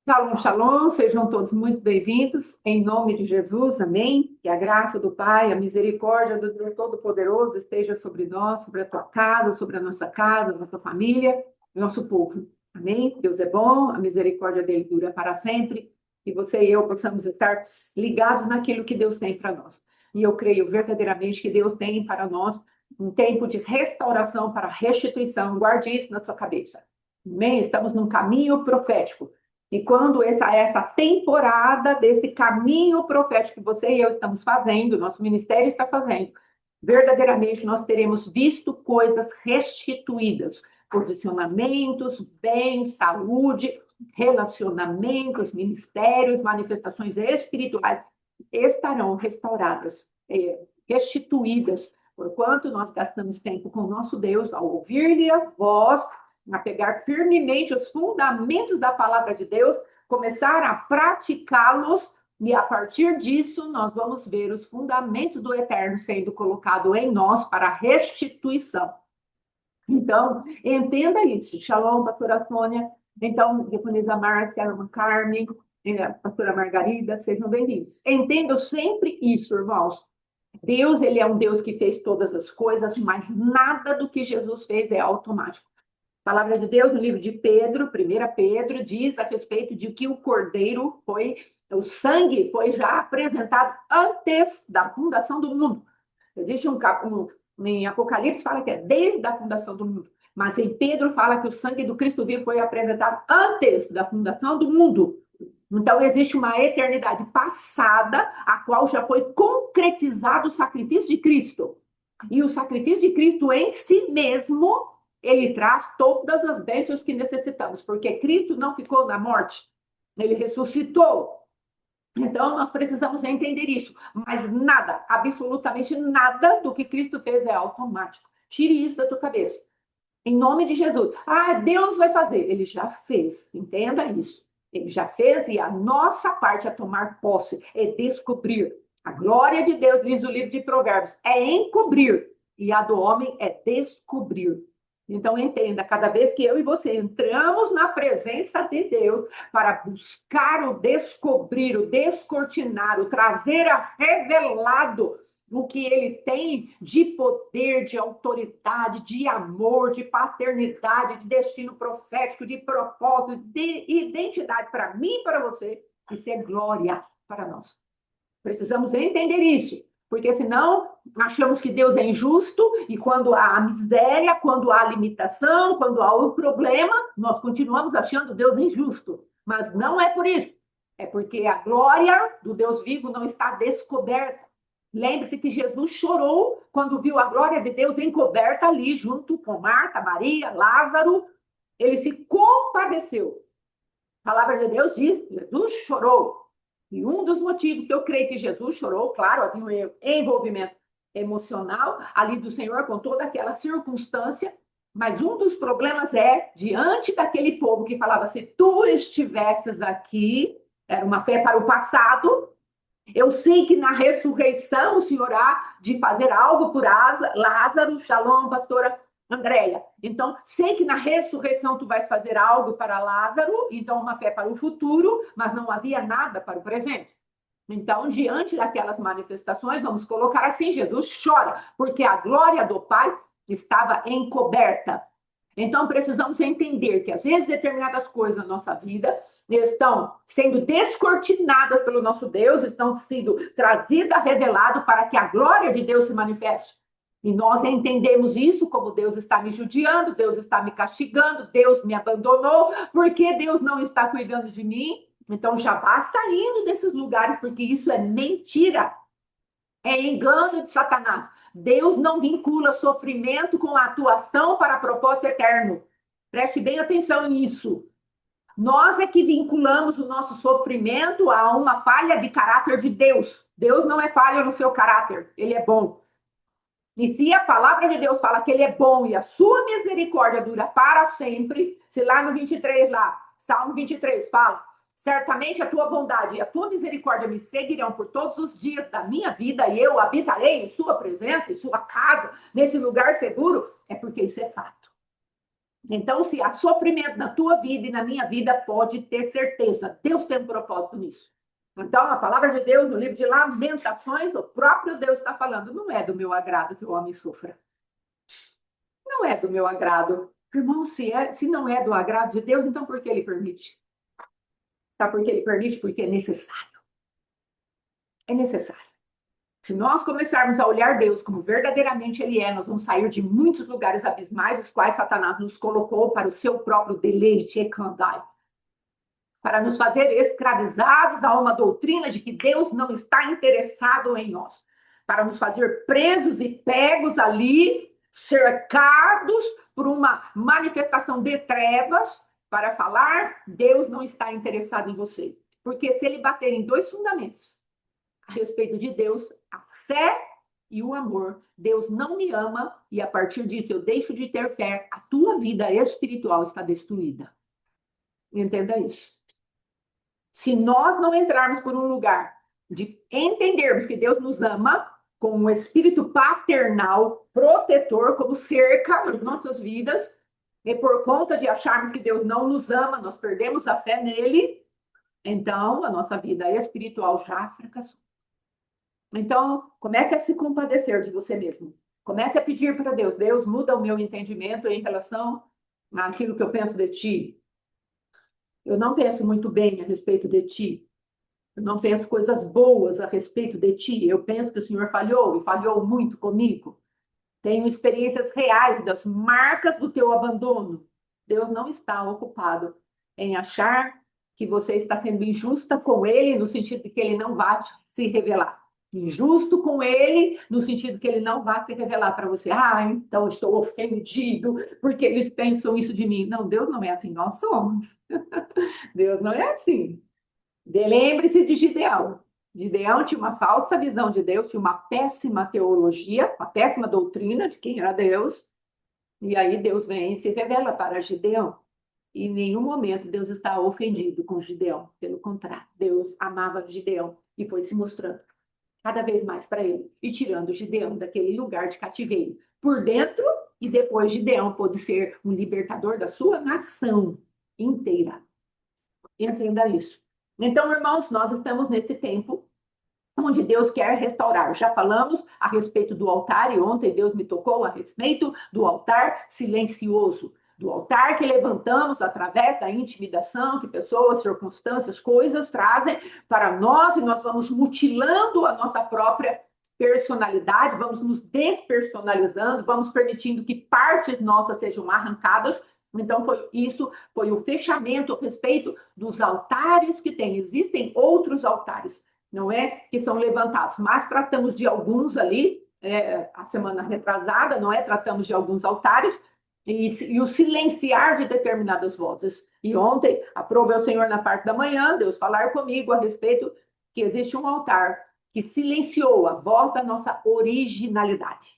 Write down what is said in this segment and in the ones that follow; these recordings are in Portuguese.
Shalom, shalom, sejam todos muito bem-vindos, em nome de Jesus, amém? Que a graça do Pai, a misericórdia do Deus Todo-Poderoso esteja sobre nós, sobre a tua casa, sobre a nossa família, nosso povo, amém? Deus é bom, a misericórdia dele dura para sempre, e você e eu possamos estar ligados naquilo que Deus tem para nós. E eu creio verdadeiramente que Deus tem para nós um tempo de restauração, para restituição, guarde isso na sua cabeça, amém? Estamos num caminho profético. E quando essa temporada desse caminho profético que você e eu estamos fazendo, nosso ministério está fazendo, verdadeiramente nós teremos visto coisas restituídas, posicionamentos, bens, saúde, relacionamentos, ministérios, manifestações espirituais estarão restauradas, restituídas, porquanto nós gastamos tempo com o nosso Deus ao ouvir-lhe a voz, a pegar firmemente os fundamentos da palavra de Deus, começar a praticá-los, e a partir disso nós vamos ver os fundamentos do eterno sendo colocado em nós para restituição. Então, entenda isso. Shalom, pastora Sônia. Então, diaconisa Márcia, irmã Carmen, pastora Margarida, sejam bem-vindos. Entendam sempre isso, irmãos. Deus, ele é um Deus que fez todas as coisas, mas nada do que Jesus fez é automático. A palavra de Deus, no livro de Pedro, 1 Pedro, diz a respeito de que o cordeiro foi, o sangue foi já apresentado antes da fundação do mundo. Existe em Apocalipse fala que é desde a fundação do mundo, mas em Pedro fala que o sangue do Cristo vivo foi apresentado antes da fundação do mundo. Então, existe uma eternidade passada, a qual já foi concretizado o sacrifício de Cristo. E o sacrifício de Cristo em si mesmo, ele traz todas as bênçãos que necessitamos, porque Cristo não ficou na morte, ele ressuscitou. Então, nós precisamos entender isso. Mas nada, absolutamente nada do que Cristo fez é automático. Tire isso da tua cabeça. Em nome de Jesus. Ah, Deus vai fazer. Ele já fez. Entenda isso. Ele já fez e a nossa parte é tomar posse, é descobrir. A glória de Deus, diz o livro de Provérbios, é encobrir. E a do homem é descobrir. Então, entenda, cada vez que eu e você entramos na presença de Deus para buscar o descobrir, o descortinar, o trazer a revelado o que ele tem de poder, de autoridade, de amor, de paternidade, de destino profético, de propósito, de identidade para mim e para você, isso é glória para nós. Precisamos entender isso, porque senão achamos que Deus é injusto e quando há a miséria, quando há a limitação, quando há o problema, nós continuamos achando Deus injusto. Mas não é por isso. É porque a glória do Deus vivo não está descoberta. Lembre-se que Jesus chorou quando viu a glória de Deus encoberta ali, junto com Marta, Maria, Lázaro. Ele se compadeceu. A palavra de Deus diz: Jesus chorou. E um dos motivos que eu creio que Jesus chorou, claro, havia um envolvimento emocional ali do Senhor com toda aquela circunstância, mas um dos problemas é, diante daquele povo que falava: se tu estivesses aqui, era uma fé para o passado, eu sei que na ressurreição o Senhor há de fazer algo por Lázaro, Shalom, pastora Andréia. Então, sei que na ressurreição tu vais fazer algo para Lázaro, então uma fé para o futuro, mas não havia nada para o presente. Então, diante daquelas manifestações, vamos colocar assim: Jesus chora, porque a glória do Pai estava encoberta. Então, precisamos entender que, às vezes, determinadas coisas na nossa vida estão sendo descortinadas pelo nosso Deus, estão sendo trazidas, revelado para que a glória de Deus se manifeste. E nós entendemos isso como: Deus está me judiando, Deus está me castigando, Deus me abandonou, porque Deus não está cuidando de mim. Então, já vá saindo desses lugares, porque isso é mentira. É engano de Satanás. Deus não vincula sofrimento com atuação para propósito eterno. Preste bem atenção nisso. Nós é que vinculamos o nosso sofrimento a uma falha de caráter de Deus. Deus não é falha no seu caráter, ele é bom. E se a palavra de Deus fala que ele é bom e a sua misericórdia dura para sempre, se lá no 23, lá, Salmo 23 fala: certamente a tua bondade e a tua misericórdia me seguirão por todos os dias da minha vida e eu habitarei em sua presença, em sua casa, nesse lugar seguro, é porque isso é fato. Então, se há sofrimento na tua vida e na minha vida, pode ter certeza, Deus tem um propósito nisso. Então, a palavra de Deus, no livro de Lamentações, o próprio Deus está falando, não é do meu agrado que o homem sofra. Não é do meu agrado. Irmão, se não é do agrado de Deus, então por que ele permite? Tá? Porque ele permite? Porque é necessário. É necessário. Se nós começarmos a olhar Deus como verdadeiramente Ele é, nós vamos sair de muitos lugares abismais, os quais Satanás nos colocou para o seu próprio deleite, ekandai, para nos fazer escravizados a uma doutrina de que Deus não está interessado em nós, para nos fazer presos e pegos ali, cercados por uma manifestação de trevas, para falar, Deus não está interessado em você. Porque se ele bater em dois fundamentos, a respeito de Deus, a fé e o amor. Deus não me ama e a partir disso eu deixo de ter fé. A tua vida espiritual está destruída. Entenda isso. Se nós não entrarmos por um lugar de entendermos que Deus nos ama com um espírito paternal, protetor, como cerca nas nossas vidas, e por conta de acharmos que Deus não nos ama, nós perdemos a fé nele, então a nossa vida espiritual já fracassou. Então, comece a se compadecer de você mesmo. Comece a pedir para Deus, Deus, muda o meu entendimento em relação àquilo que eu penso de ti. Eu não penso muito bem a respeito de ti. Eu não penso coisas boas a respeito de ti. Eu penso que o Senhor falhou e falhou muito comigo. Tenho experiências reais das marcas do teu abandono. Deus não está ocupado em achar que você está sendo injusta com ele, no sentido de que ele não vai se revelar. Injusto com ele, no sentido que ele não vai se revelar para você. Ah, então estou ofendido porque eles pensam isso de mim. Não, Deus não é assim, nós somos. Deus não é assim. Lembre-se de Gideão. Gideão tinha uma falsa visão de Deus, tinha uma péssima teologia, uma péssima doutrina de quem era Deus. E aí Deus vem e se revela para Gideão. E em nenhum momento Deus está ofendido com Gideão. Pelo contrário, Deus amava Gideão e foi se mostrando cada vez mais para ele e tirando Gideão daquele lugar de cativeiro por dentro. E depois Gideão pôde ser um libertador da sua nação inteira. Entenda isso. Então, irmãos, nós estamos nesse tempo onde Deus quer restaurar. Já falamos a respeito do altar, e ontem Deus me tocou a respeito do altar silencioso, do altar que levantamos através da intimidação que pessoas, circunstâncias, coisas trazem para nós, e nós vamos mutilando a nossa própria personalidade, vamos nos despersonalizando, vamos permitindo que partes nossas sejam arrancadas. Então, foi o fechamento a respeito dos altares que tem. Existem outros altares, não é? Que são levantados, mas tratamos de alguns ali, a semana retrasada, não é? Tratamos de alguns altares e o silenciar de determinadas vozes. E ontem, aprove ao Senhor na parte da manhã, Deus falar comigo a respeito que existe um altar que silenciou a voz da nossa originalidade,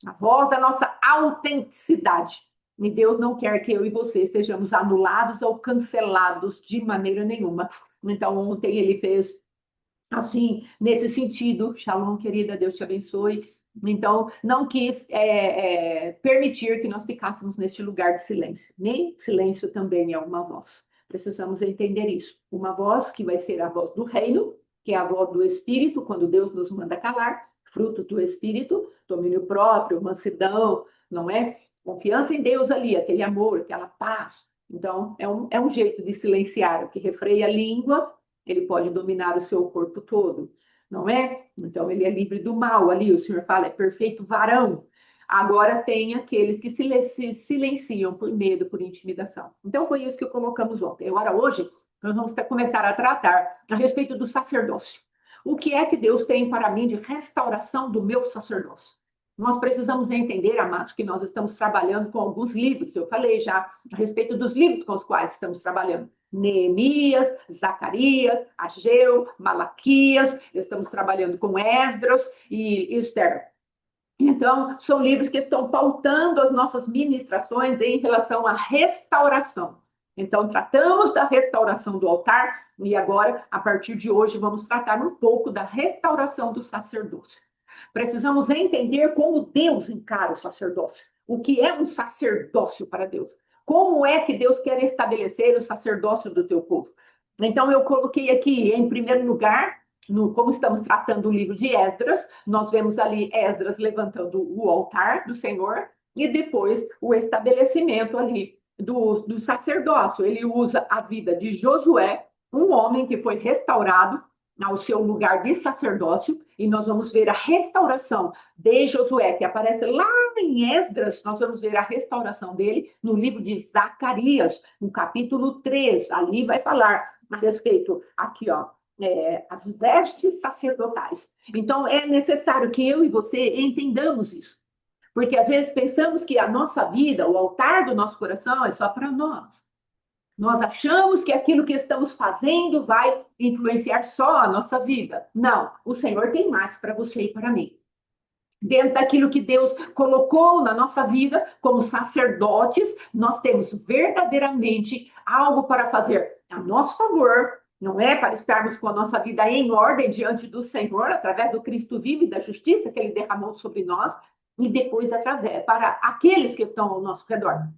a voz da nossa autenticidade. E Deus não quer que eu e você sejamos anulados ou cancelados de maneira nenhuma. Então, ontem ele fez assim, nesse sentido. Shalom, querida, Deus te abençoe. Então, não quis permitir que nós ficássemos neste lugar de silêncio. Nem silêncio também é uma voz. Precisamos entender isso. Uma voz que vai ser a voz do reino, que é a voz do Espírito, quando Deus nos manda calar, fruto do Espírito, domínio próprio, mansidão, não é? Confiança em Deus ali, aquele amor, aquela paz. Então, é um jeito de silenciar, o que refreia a língua, ele pode dominar o seu corpo todo, não é? Então, ele é livre do mal ali, o Senhor fala, é perfeito varão. Agora, tem aqueles que se silenciam por medo, por intimidação. Então, foi isso que colocamos ontem. Agora, hoje, nós vamos começar a tratar a respeito do sacerdócio. O que é que Deus tem para mim de restauração do meu sacerdócio? Nós precisamos entender, amados, que nós estamos trabalhando com alguns livros. Eu falei já a respeito dos livros com os quais estamos trabalhando. Neemias, Zacarias, Ageu, Malaquias, estamos trabalhando com Esdras e Esther. Então, são livros que estão pautando as nossas ministrações em relação à restauração. Então, tratamos da restauração do altar e agora, a partir de hoje, vamos tratar um pouco da restauração do sacerdócio. Precisamos entender como Deus encara o sacerdócio. O que é um sacerdócio para Deus? Como é que Deus quer estabelecer o sacerdócio do teu povo? Então, eu coloquei aqui, em primeiro lugar, como estamos tratando o livro de Esdras, nós vemos ali Esdras levantando o altar do Senhor e depois o estabelecimento ali do sacerdócio. Ele usa a vida de Josué, um homem que foi restaurado ao seu lugar de sacerdócio, e nós vamos ver a restauração de Josué, que aparece lá em Esdras. Nós vamos ver a restauração dele no livro de Zacarias, no capítulo 3. Ali vai falar a respeito, aqui, ó, as vestes sacerdotais. Então, é necessário que eu e você entendamos isso. Porque às vezes pensamos que a nossa vida, o altar do nosso coração é só para nós. Nós achamos que aquilo que estamos fazendo vai influenciar só a nossa vida. Não, o Senhor tem mais para você e para mim. Dentro daquilo que Deus colocou na nossa vida, como sacerdotes, nós temos verdadeiramente algo para fazer a nosso favor, não é? Para estarmos com a nossa vida em ordem diante do Senhor, através do Cristo vivo e da justiça que Ele derramou sobre nós, e depois através para aqueles que estão ao nosso redor.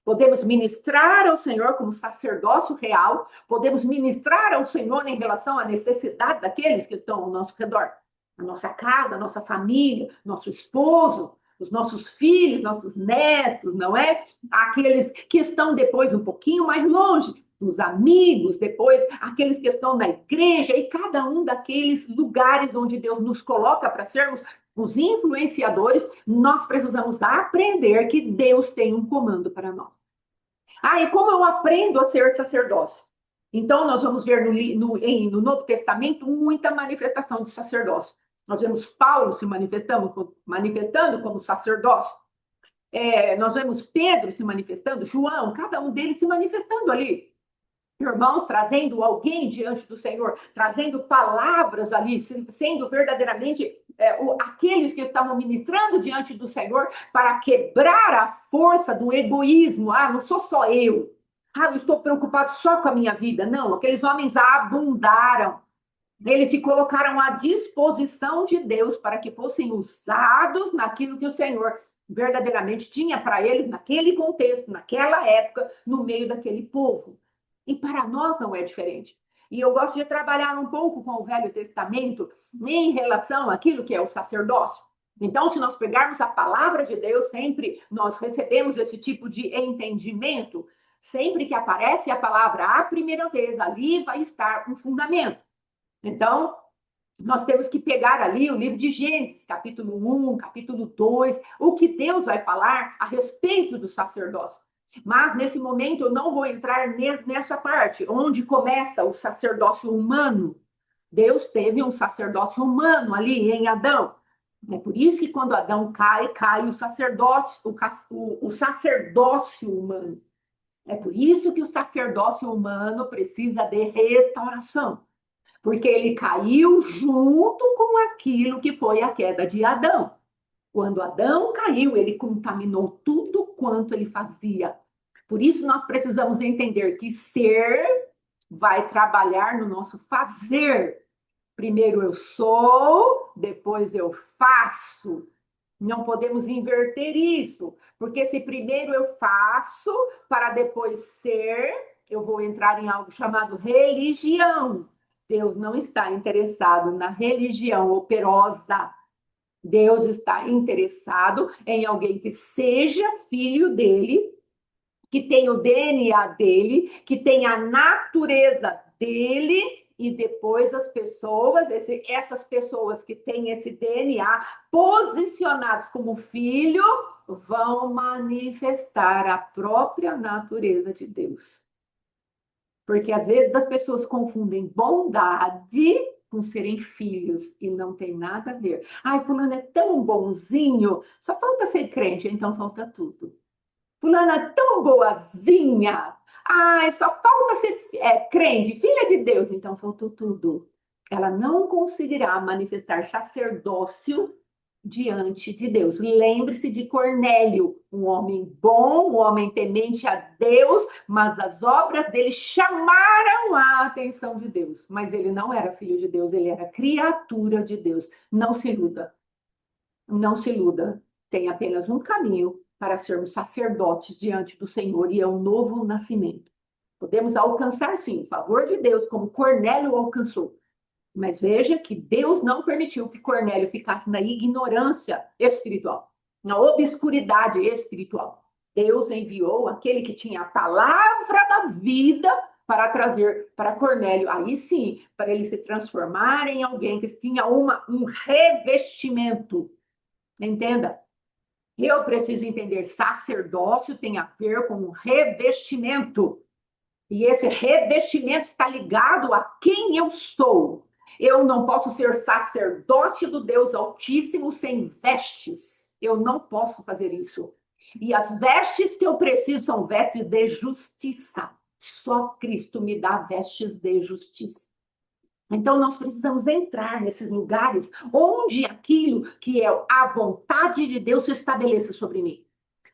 Podemos ministrar ao Senhor como sacerdócio real, podemos ministrar ao Senhor em relação à necessidade daqueles que estão ao nosso redor. A nossa casa, a nossa família, nosso esposo, os nossos filhos, nossos netos, não é? Aqueles que estão depois um pouquinho mais longe, os amigos, depois aqueles que estão na igreja, e cada um daqueles lugares onde Deus nos coloca para sermos os influenciadores, nós precisamos aprender que Deus tem um comando para nós. E como eu aprendo a ser sacerdócio? Então, nós vamos ver no Novo Testamento muita manifestação de sacerdócio. Nós vemos Paulo se manifestando como sacerdócio. Nós vemos Pedro se manifestando, João, cada um deles se manifestando ali. Irmãos, trazendo alguém diante do Senhor, trazendo palavras ali, sendo verdadeiramente aqueles que estavam ministrando diante do Senhor para quebrar a força do egoísmo. Não sou só eu. Eu estou preocupado só com a minha vida. Não, aqueles homens abundaram. Eles se colocaram à disposição de Deus para que fossem usados naquilo que o Senhor verdadeiramente tinha para eles, naquele contexto, naquela época, no meio daquele povo. E para nós não é diferente. E eu gosto de trabalhar um pouco com o Velho Testamento em relação àquilo que é o sacerdócio. Então, se nós pegarmos a palavra de Deus, sempre nós recebemos esse tipo de entendimento. Sempre que aparece a palavra a primeira vez, ali vai estar um fundamento. Então, nós temos que pegar ali o livro de Gênesis, capítulo 1, capítulo 2, o que Deus vai falar a respeito do sacerdócio. Mas, nesse momento, eu não vou entrar nessa parte, onde começa o sacerdócio humano. Deus teve um sacerdócio humano ali em Adão. É por isso que quando Adão cai o sacerdócio humano. É por isso que o sacerdócio humano precisa de restauração. Porque ele caiu junto com aquilo que foi a queda de Adão. Quando Adão caiu, ele contaminou tudo quanto ele fazia. Por isso, nós precisamos entender que ser vai trabalhar no nosso fazer. Primeiro eu sou, depois eu faço. Não podemos inverter isso, porque se primeiro eu faço, para depois ser, eu vou entrar em algo chamado religião. Deus não está interessado na religião operosa. Deus está interessado em alguém que seja filho dele, que tenha o DNA dele, que tenha a natureza dele, e depois essas pessoas que têm esse DNA posicionados como filho vão manifestar a própria natureza de Deus. Porque às vezes as pessoas confundem bondade com serem filhos e não tem nada a ver. Fulano é tão bonzinho, só falta ser crente, então falta tudo. Fulana é tão boazinha. Só falta ser crente, filha de Deus. Então, faltou tudo. Ela não conseguirá manifestar sacerdócio diante de Deus. Lembre-se de Cornélio, um homem bom, um homem temente a Deus, mas as obras dele chamaram a atenção de Deus. Mas ele não era filho de Deus, ele era criatura de Deus. Não se iluda. Não se iluda. Tem apenas um caminho para sermos sacerdotes diante do Senhor, e é um novo nascimento. Podemos alcançar, sim, o favor de Deus, como Cornélio alcançou. Mas veja que Deus não permitiu que Cornélio ficasse na ignorância espiritual, na obscuridade espiritual. Deus enviou aquele que tinha a palavra da vida para trazer para Cornélio, aí sim, para ele se transformar em alguém que tinha um revestimento. Entenda? Eu preciso entender, sacerdócio tem a ver com um revestimento. E esse revestimento está ligado a quem eu sou. Eu não posso ser sacerdote do Deus Altíssimo sem vestes. Eu não posso fazer isso. E as vestes que eu preciso são vestes de justiça. Só Cristo me dá vestes de justiça. Então, nós precisamos entrar nesses lugares onde aquilo que é a vontade de Deus se estabeleça sobre mim.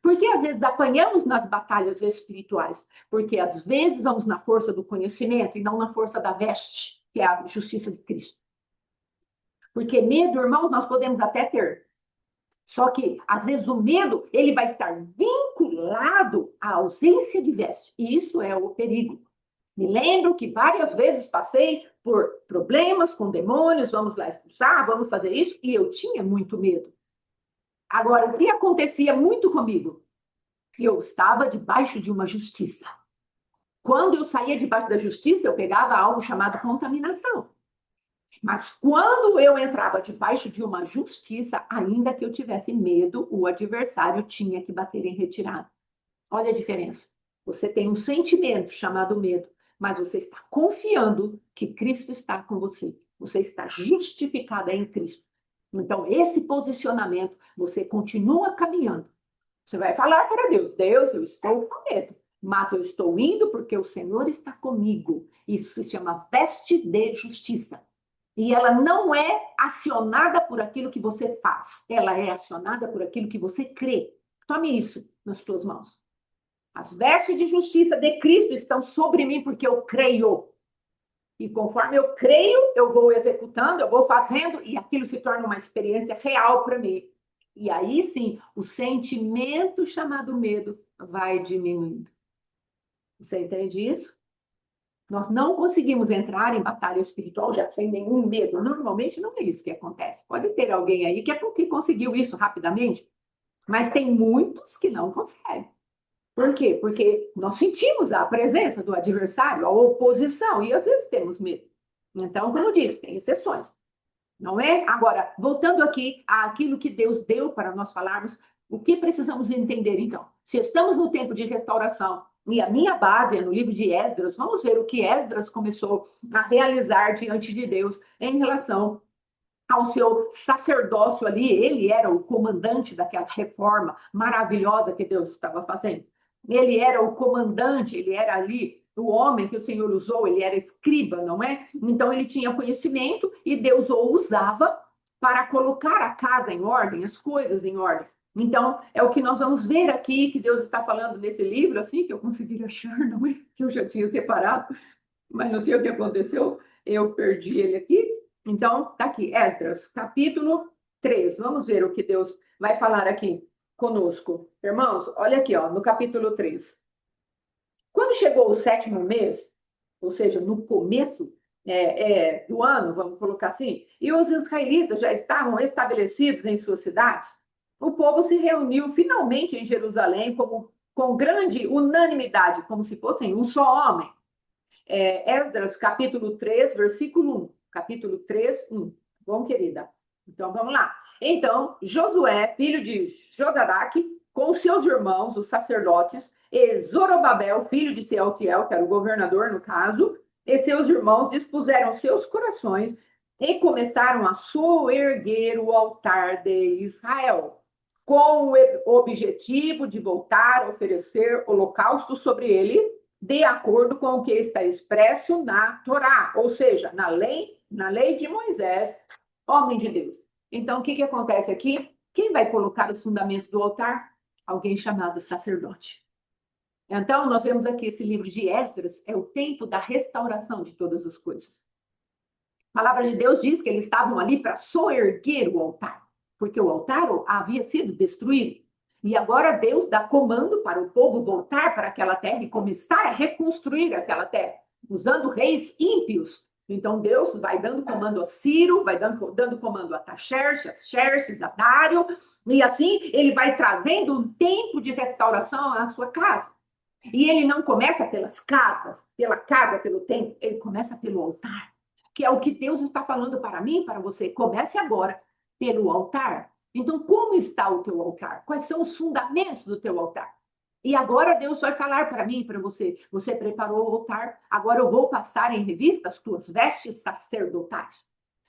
Porque às vezes apanhamos nas batalhas espirituais, porque às vezes vamos na força do conhecimento e não na força da veste, que é a justiça de Cristo. Porque medo, irmãos, nós podemos até ter. Só que, às vezes, o medo, ele vai estar vinculado à ausência de veste. E isso é o perigo. Me lembro que várias vezes passei por problemas com demônios, vamos lá expulsar, vamos fazer isso, e eu tinha muito medo. Agora, o que acontecia muito comigo? Eu estava debaixo de uma justiça. Quando eu saía debaixo da justiça, eu pegava algo chamado contaminação. Mas quando eu entrava debaixo de uma justiça, ainda que eu tivesse medo, o adversário tinha que bater em retirada. Olha a diferença. Você tem um sentimento chamado medo, mas você está confiando que Cristo está com você. Você está justificada em Cristo. Então, esse posicionamento, você continua caminhando. Você vai falar para Deus: Deus, eu estou com medo, mas eu estou indo porque o Senhor está comigo. Isso se chama veste de justiça. E ela não é acionada por aquilo que você faz, ela é acionada por aquilo que você crê. Tome isso nas tuas mãos. As vestes de justiça de Cristo estão sobre mim porque eu creio. E conforme eu creio, eu vou executando, eu vou fazendo, e aquilo se torna uma experiência real para mim. E aí sim, o sentimento chamado medo vai diminuindo. Você entende isso? Nós não conseguimos entrar em batalha espiritual já sem nenhum medo. Normalmente não é isso que acontece. Pode ter alguém aí que é porque conseguiu isso rapidamente, mas tem muitos que não conseguem. Por quê? Porque nós sentimos a presença do adversário, a oposição, e às vezes temos medo. Então, como eu disse, tem exceções, não é? Agora, voltando aqui àquilo que Deus deu para nós falarmos, o que precisamos entender, então? Se estamos no tempo de restauração, e a minha base é no livro de Esdras, vamos ver o que Esdras começou a realizar diante de Deus em relação ao seu sacerdócio ali. Ele era o comandante daquela reforma maravilhosa que Deus estava fazendo. Ele era o comandante, ele era ali o homem que o Senhor usou, ele era escriba, não é? Então ele tinha conhecimento e Deus o usava para colocar a casa em ordem, as coisas em ordem. Então, é o que nós vamos ver aqui, que Deus está falando nesse livro, assim, que eu consegui achar, não é? Que eu já tinha separado, mas não sei o que aconteceu, eu perdi ele aqui. Então, tá aqui, Esdras, capítulo 3. Vamos ver o que Deus vai falar aqui conosco. Irmãos, olha aqui, ó, no capítulo 3. Quando chegou o 7º mês, ou seja, no começo do ano, vamos colocar assim, e os israelitas já estavam estabelecidos em suas cidades, o povo se reuniu finalmente em Jerusalém com grande unanimidade, como se fossem um só homem. Esdras, capítulo 3, versículo 1. Capítulo 3, 1. Bom, querida? Então, vamos lá. Então, Josué, filho de Josadaque, com seus irmãos, os sacerdotes, e Zorobabel, filho de Sealtiel, que era o governador no caso, e seus irmãos dispuseram seus corações e começaram a soerguer o altar de Israel, com o objetivo de voltar a oferecer holocausto sobre ele, de acordo com o que está expresso na Torá, ou seja, na lei de Moisés, homem de Deus. Então, o que acontece aqui? Quem vai colocar os fundamentos do altar? Alguém chamado sacerdote. Então, nós vemos aqui esse livro de Esdras, é o tempo da restauração de todas as coisas. A palavra de Deus diz que eles estavam ali para soerguer o altar, porque o altar havia sido destruído. E agora Deus dá comando para o povo voltar para aquela terra e começar a reconstruir aquela terra, usando reis ímpios. Então Deus vai dando comando a Ciro, vai dando comando a Taxerxes, Xerxes, a Dário, e assim ele vai trazendo um tempo de restauração à sua casa. E ele não começa pelas casas, pela casa, pelo templo, ele começa pelo altar, que é o que Deus está falando para mim, para você. Comece agora pelo altar. Então, como está o teu altar? Quais são os fundamentos do teu altar? E agora Deus vai falar para mim, para você. Você preparou o altar, agora eu vou passar em revista as tuas vestes sacerdotais.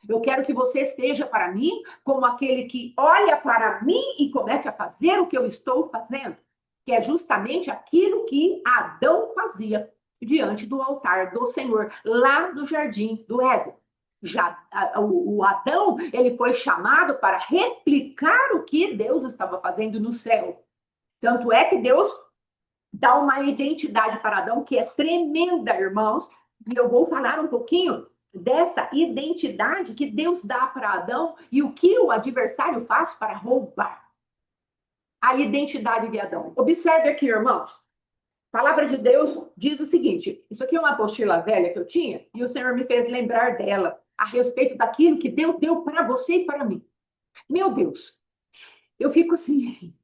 Eu quero que você seja para mim como aquele que olha para mim e comece a fazer o que eu estou fazendo, que é justamente aquilo que Adão fazia diante do altar do Senhor, lá no jardim do Éden. Já o Adão, ele foi chamado para replicar o que Deus estava fazendo no céu. Tanto é que Deus dá uma identidade para Adão que é tremenda, irmãos, e eu vou falar um pouquinho dessa identidade que Deus dá para Adão e o que o adversário faz para roubar a identidade de Adão. Observe aqui, irmãos. A palavra de Deus diz o seguinte: isso aqui é uma apostila velha que eu tinha, e o Senhor me fez lembrar dela, a respeito daquilo que Deus deu para você e para mim. Meu Deus, eu fico assim,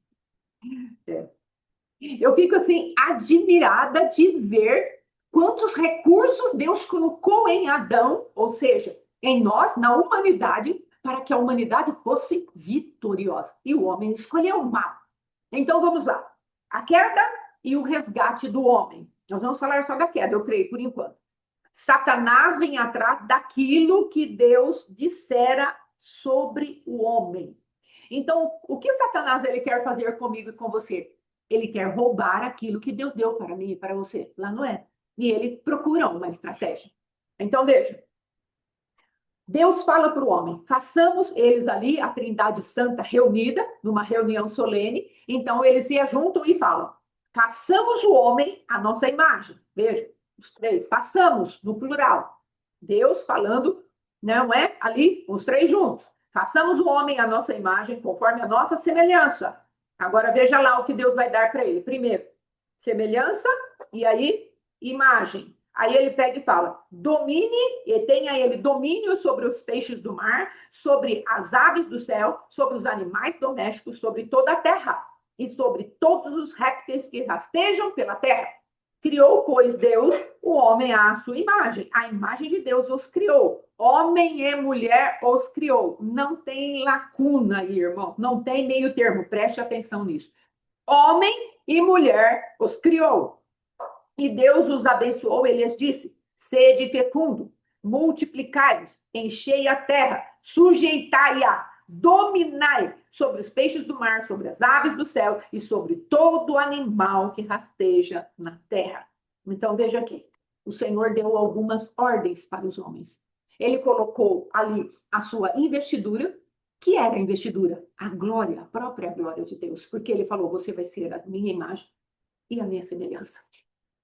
admirada de ver quantos recursos Deus colocou em Adão, ou seja, em nós, na humanidade, para que a humanidade fosse vitoriosa. E o homem escolheu o mal. Então vamos lá. A queda e o resgate do homem. Nós vamos falar só da queda, eu creio, por enquanto. Satanás vem atrás daquilo que Deus dissera sobre o homem. Então, o que Satanás ele quer fazer comigo e com você? Ele quer roubar aquilo que Deus deu para mim e para você, lá no Éden. E ele procura uma estratégia. Então, veja. Deus fala para o homem, façamos eles ali, a Trindade Santa reunida, numa reunião solene. Então, eles se juntam e falam, façamos o homem a nossa imagem. Veja, os três, façamos, no plural. Deus falando, não é? Ali, os três juntos. Façamos o homem a nossa imagem, conforme a nossa semelhança. Agora, veja lá o que Deus vai dar para ele. Primeiro, semelhança, e aí, imagem. Aí ele pega e fala, domine, e tenha ele domínio sobre os peixes do mar, sobre as aves do céu, sobre os animais domésticos, sobre toda a terra, e sobre todos os répteis que rastejam pela terra. Criou, pois, Deus o homem à sua imagem. A imagem de Deus os criou. Homem e mulher os criou. Não tem lacuna aí, irmão. Não tem meio termo. Preste atenção nisso. Homem e mulher os criou. E Deus os abençoou, ele lhes disse, sede fecundo, multiplicai-vos, enchei a terra, sujeitai-a, dominai sobre os peixes do mar, sobre as aves do céu e sobre todo animal que rasteja na terra. Então, veja aqui, o Senhor deu algumas ordens para os homens. Ele colocou ali a sua investidura, que era a investidura? A glória, a própria glória de Deus, porque ele falou, você vai ser a minha imagem e a minha semelhança.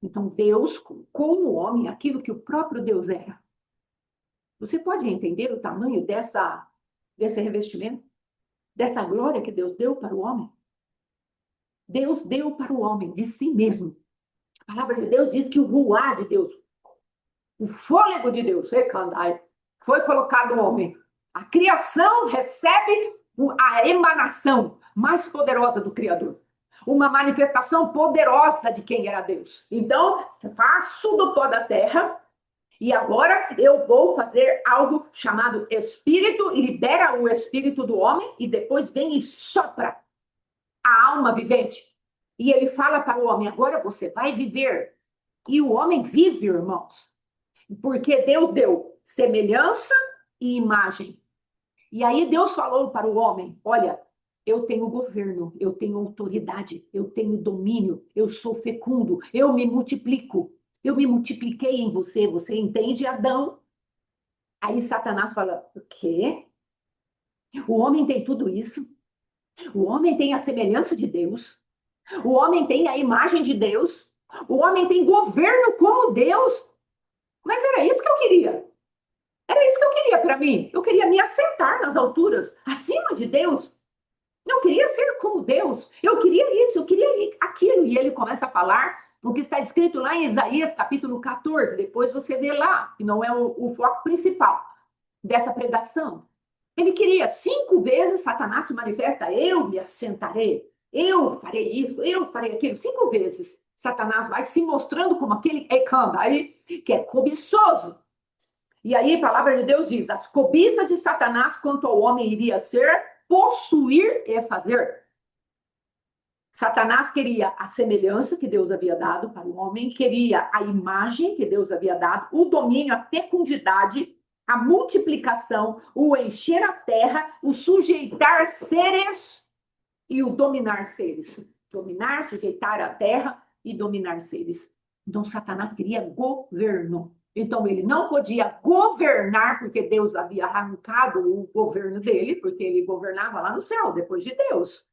Então, Deus colocou no homem aquilo que o próprio Deus era. Você pode entender o tamanho desse revestimento? Dessa glória que Deus deu para o homem? Deus deu para o homem de si mesmo. A palavra de Deus diz que o ruá de Deus, o fôlego de Deus, foi colocado no homem. A criação recebe a emanação mais poderosa do Criador. Uma manifestação poderosa de quem era Deus. Então, faço do pó da terra e agora eu vou fazer algo chamado espírito, libera o espírito do homem e depois vem e sopra a alma vivente. E ele fala para o homem, agora você vai viver. E o homem vive, irmãos. Porque Deus deu semelhança e imagem. E aí Deus falou para o homem, olha, eu tenho governo, eu tenho autoridade, eu tenho domínio, eu sou fecundo, eu me multiplico. Eu me multipliquei em você, você entende, Adão? Aí Satanás fala, o quê? O homem tem tudo isso? O homem tem a semelhança de Deus? O homem tem a imagem de Deus? O homem tem governo como Deus? Mas era isso que eu queria. Era isso que eu queria para mim. Eu queria me assentar nas alturas, acima de Deus. Eu queria ser como Deus. Eu queria isso, eu queria aquilo. E ele começa a falar o que está escrito lá em Isaías, capítulo 14. Depois você vê lá, que não é o foco principal dessa pregação. Ele queria 5 vezes, Satanás se manifesta, eu me assentarei, eu farei isso, eu farei aquilo. 5 vezes, Satanás vai se mostrando como aquele Ekanda aí, que é cobiçoso. E aí a palavra de Deus diz, as cobiças de Satanás quanto ao homem iria ser, possuir e fazer. Satanás queria a semelhança que Deus havia dado para o homem, queria a imagem que Deus havia dado, o domínio, a fecundidade, a multiplicação, o encher a terra, o sujeitar seres e o dominar seres. Dominar, sujeitar a terra e dominar seres. Então, Satanás queria governo. Então, ele não podia governar, porque Deus havia arrancado o governo dele, porque ele governava lá no céu, depois de Deus.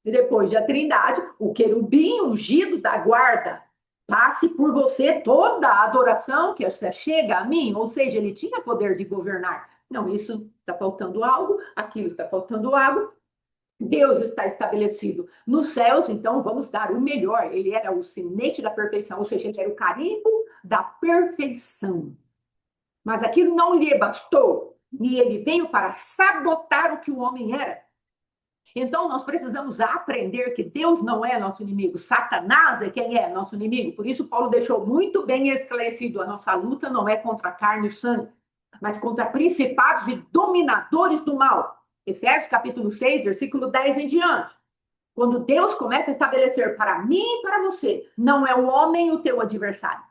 E depois da Trindade, o querubim ungido da guarda. Passe por você toda a adoração que chega a mim. Ou seja, ele tinha poder de governar. Não, isso está faltando algo, aquilo está faltando algo. Deus está estabelecido nos céus, então vamos dar o melhor. Ele era o sinete da perfeição, ou seja, ele era o carimbo da perfeição. Mas aquilo não lhe bastou. E ele veio para sabotar o que o homem era. Então, nós precisamos aprender que Deus não é nosso inimigo, Satanás é quem é nosso inimigo. Por isso, Paulo deixou muito bem esclarecido: a nossa luta não é contra a carne e sangue, mas contra principados e dominadores do mal. Efésios capítulo 6, versículo 10 em diante. Quando Deus começa a estabelecer para mim e para você, não é o homem o teu adversário.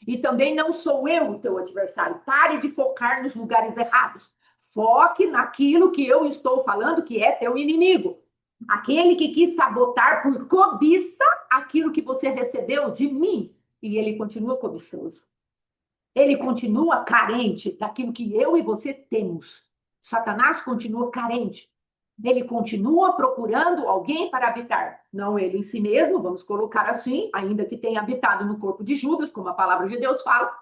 E também não sou eu o teu adversário. Pare de focar nos lugares errados. Foque naquilo que eu estou falando, que é teu inimigo. Aquele que quis sabotar por cobiça aquilo que você recebeu de mim. E ele continua cobiçoso. Ele continua carente daquilo que eu e você temos. Satanás continua carente. Ele continua procurando alguém para habitar. Não ele em si mesmo, vamos colocar assim, ainda que tenha habitado no corpo de Judas, como a palavra de Deus fala.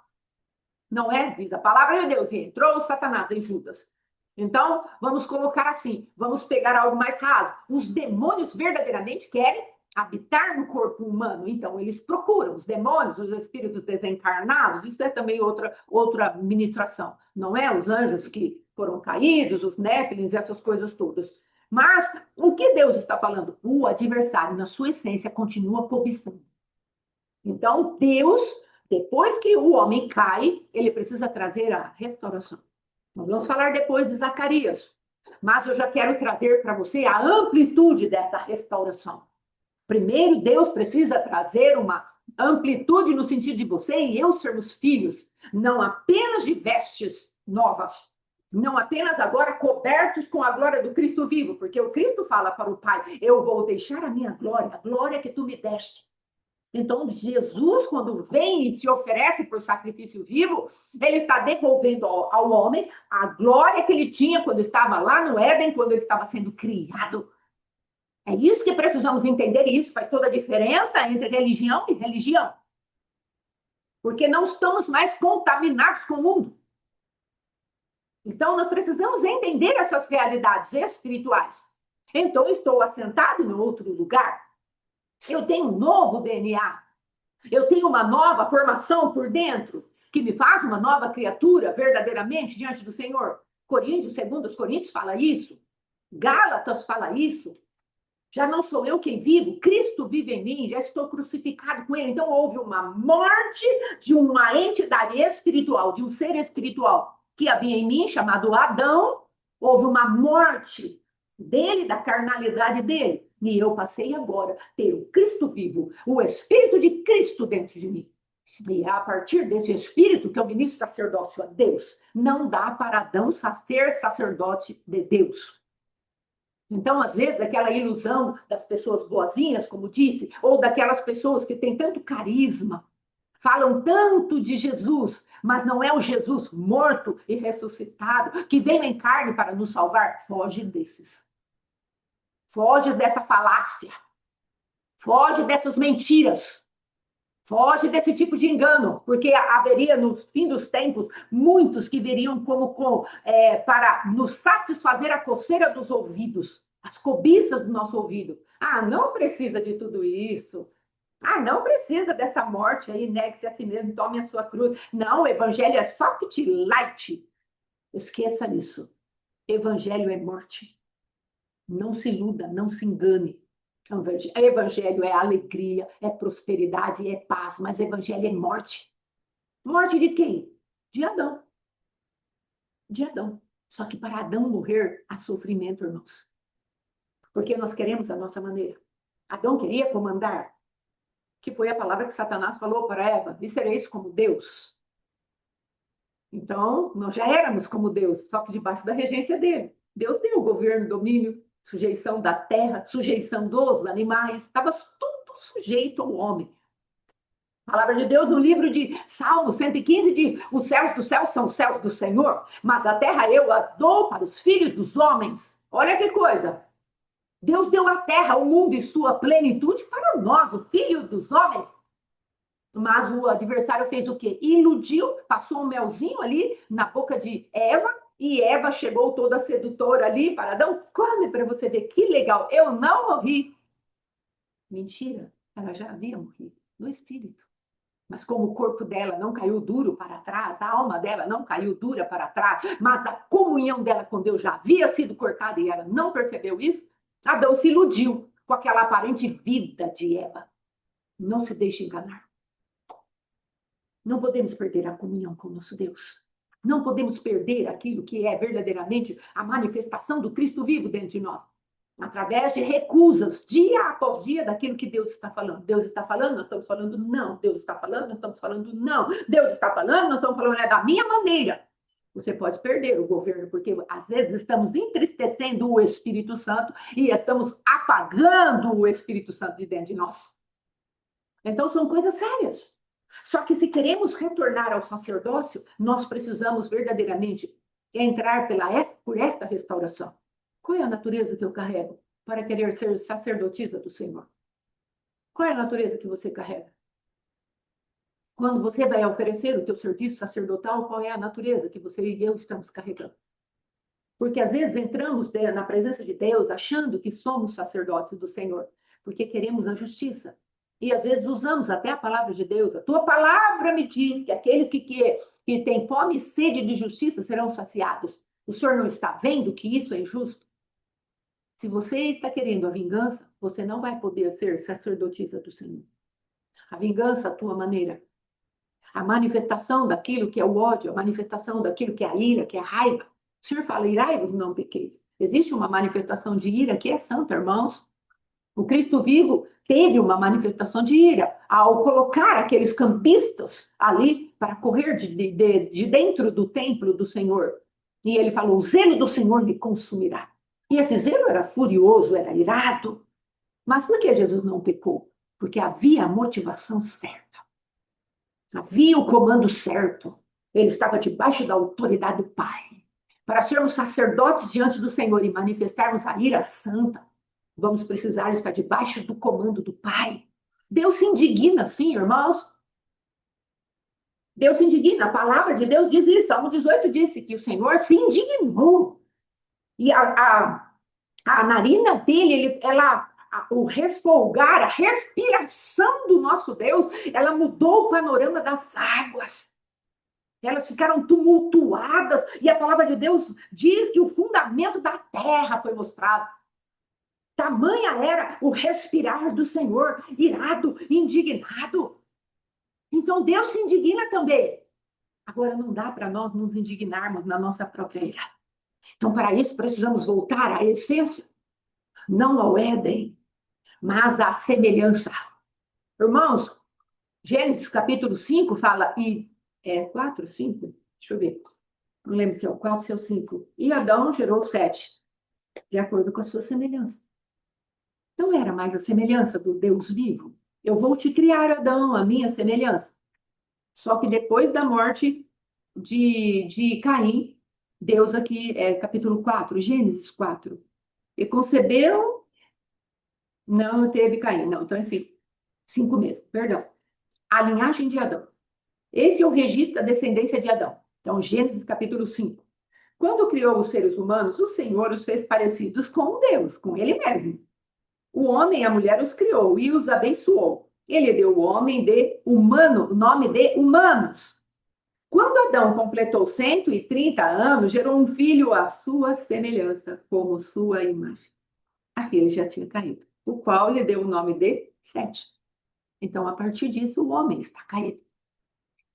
Não é? Diz a palavra de Deus, e entrou Satanás em Judas. Então, vamos colocar assim, vamos pegar algo mais raso. Os demônios verdadeiramente querem habitar no corpo humano, então eles procuram os demônios, os espíritos desencarnados, isso é também outra ministração, não é? Os anjos que foram caídos, os néfilins, essas coisas todas. Mas o que Deus está falando? O adversário, na sua essência, continua cobiçando. Então, Deus, depois que o homem cai, ele precisa trazer a restauração. Nós vamos falar depois de Zacarias, mas eu já quero trazer para você a amplitude dessa restauração. Primeiro, Deus precisa trazer uma amplitude no sentido de você e eu sermos filhos, não apenas de vestes novas, não apenas agora cobertos com a glória do Cristo vivo, porque o Cristo fala para o Pai: eu vou deixar a minha glória, a glória que tu me deste. Então, Jesus, quando vem e se oferece por sacrifício vivo, ele está devolvendo ao homem a glória que ele tinha quando estava lá no Éden, quando ele estava sendo criado. É isso que precisamos entender, e isso faz toda a diferença entre religião e religião. Porque não estamos mais contaminados com o mundo. Então, nós precisamos entender essas realidades espirituais. Então, estou assentado em outro lugar. Eu tenho um novo DNA. Eu tenho uma nova formação por dentro, que me faz uma nova criatura verdadeiramente diante do Senhor. Coríntios, 2 Coríntios fala isso. Gálatas fala isso. Já não sou eu quem vivo, Cristo vive em mim, já estou crucificado com ele. Então houve uma morte de uma entidade espiritual, de um ser espiritual que havia em mim, chamado Adão. Houve uma morte dele, da carnalidade dele. E eu passei agora a ter o Cristo vivo, o Espírito de Cristo dentro de mim. E é a partir desse Espírito que eu ministro sacerdócio a Deus. Não dá para Adão ser sacerdote de Deus. Então, às vezes, aquela ilusão das pessoas boazinhas, como disse, ou daquelas pessoas que têm tanto carisma, falam tanto de Jesus, mas não é o Jesus morto e ressuscitado, que veio em carne para nos salvar. Foge desses. Foge dessa falácia. Foge dessas mentiras. Foge desse tipo de engano, porque haveria, no fim dos tempos, muitos que viriam para nos satisfazer a coceira dos ouvidos. as cobiças do nosso ouvido. Ah, não precisa de tudo isso. Ah, não precisa dessa morte aí, negue-se a si mesmo, tome a sua cruz. Não, o evangelho é soft light. Esqueça isso. Evangelho é morte. Não se iluda, não se engane. Evangelho é alegria, é prosperidade, é paz, mas evangelho é morte. Morte de quem? De Adão. De Adão. Só que para Adão morrer, há sofrimento, irmãos. Porque nós queremos a nossa maneira. Adão queria comandar, que foi a palavra que Satanás falou para Eva, e sereis como Deus. Então, nós já éramos como Deus, só que debaixo da regência dele. Deus deu o governo, domínio, sujeição da terra, sujeição dos animais, estava tudo sujeito ao homem. A palavra de Deus no livro de Salmo 115 diz: os céus dos céus são os céus do Senhor, mas a terra eu a dou para os filhos dos homens. Olha que coisa! Deus deu a terra, o mundo e sua plenitude para nós, o filho dos homens. Mas o adversário fez o quê? Iludiu, passou um melzinho ali na boca de Eva, e Eva chegou toda sedutora ali para Adão. Come para você ver que legal, eu não morri. Mentira, ela já havia morrido no espírito. Mas como o corpo dela não caiu duro para trás, a alma dela não caiu dura para trás, mas a comunhão dela com Deus já havia sido cortada e ela não percebeu isso, Adão se iludiu com aquela aparente vida de Eva. Não se deixe enganar. Não podemos perder a comunhão com o nosso Deus. Não podemos perder aquilo que é verdadeiramente a manifestação do Cristo vivo dentro de nós. Através de recusas, dia após dia, daquilo que Deus está falando. Deus está falando, nós estamos falando não. Deus está falando, nós estamos falando não. Deus está falando, nós estamos falando é da minha maneira. Você pode perder o governo, porque às vezes estamos entristecendo o Espírito Santo e estamos apagando o Espírito Santo de dentro de nós. Então, são coisas sérias. Só que se queremos retornar ao sacerdócio, nós precisamos verdadeiramente entrar por esta restauração. Qual é a natureza que eu carrego para querer ser sacerdotisa do Senhor? Qual é a natureza que você carrega? Quando você vai oferecer o teu serviço sacerdotal, qual é a natureza que você e eu estamos carregando? Porque às vezes entramos na presença de Deus achando que somos sacerdotes do Senhor, porque queremos a justiça. E às vezes usamos até a palavra de Deus. A tua palavra me diz que aqueles que têm fome e sede de justiça serão saciados. O Senhor não está vendo que isso é injusto? Se você está querendo a vingança, você não vai poder ser sacerdotisa do Senhor. A vingança, a tua maneira. A manifestação daquilo que é o ódio, a manifestação daquilo que é a ira, que é a raiva. O Senhor fala, irai-vos, não pequeis. Existe uma manifestação de ira que é santa, irmãos. O Cristo vivo teve uma manifestação de ira ao colocar aqueles campistas ali para correr de dentro do templo do Senhor. E ele falou, o zelo do Senhor me consumirá. E esse zelo era furioso, era irado. Mas por que Jesus não pecou? Porque havia a motivação certa. Havia o comando certo. Ele estava debaixo da autoridade do Pai. Para sermos sacerdotes diante do Senhor e manifestarmos a ira santa, vamos precisar estar debaixo do comando do Pai. Deus se indigna, sim, irmãos. Deus se indigna. A palavra de Deus diz isso. Salmo 18 disse que o Senhor se indignou. E a narina dele, o resfolgar, a respiração do nosso Deus, ela mudou o panorama das águas. Elas ficaram tumultuadas e a palavra de Deus diz que o fundamento da terra foi mostrado. Tamanha era o respirar do Senhor, irado, indignado. Então Deus se indigna também. Agora não dá para nós nos indignarmos na nossa própria ira. Então, para isso, precisamos voltar à essência, não ao Éden, mas à semelhança. Irmãos, Gênesis capítulo 5 fala, 4, 5? Deixa eu ver. Não lembro se é o 4 ou se é o 5. E Adão gerou 7, de acordo com a sua semelhança. Não era mais a semelhança do Deus vivo. Eu vou te criar, Adão, a minha semelhança. Só que depois da morte de Caim, Deus aqui, capítulo 4, Gênesis 4, e concebeu, não teve Caim, não, então assim, 5 meses, perdão. A linhagem de Adão. Esse é o registro da descendência de Adão. Então, Gênesis capítulo 5. Quando criou os seres humanos, o Senhor os fez parecidos com Deus, com Ele mesmo. O homem e a mulher os criou e os abençoou. Ele deu o homem de humano, o nome de humanos. Quando Adão completou 130 anos, gerou um filho à sua semelhança, como sua imagem. Aqui ele já tinha caído, o qual lhe deu o nome de Sete. Então, a partir disso, o homem está caído.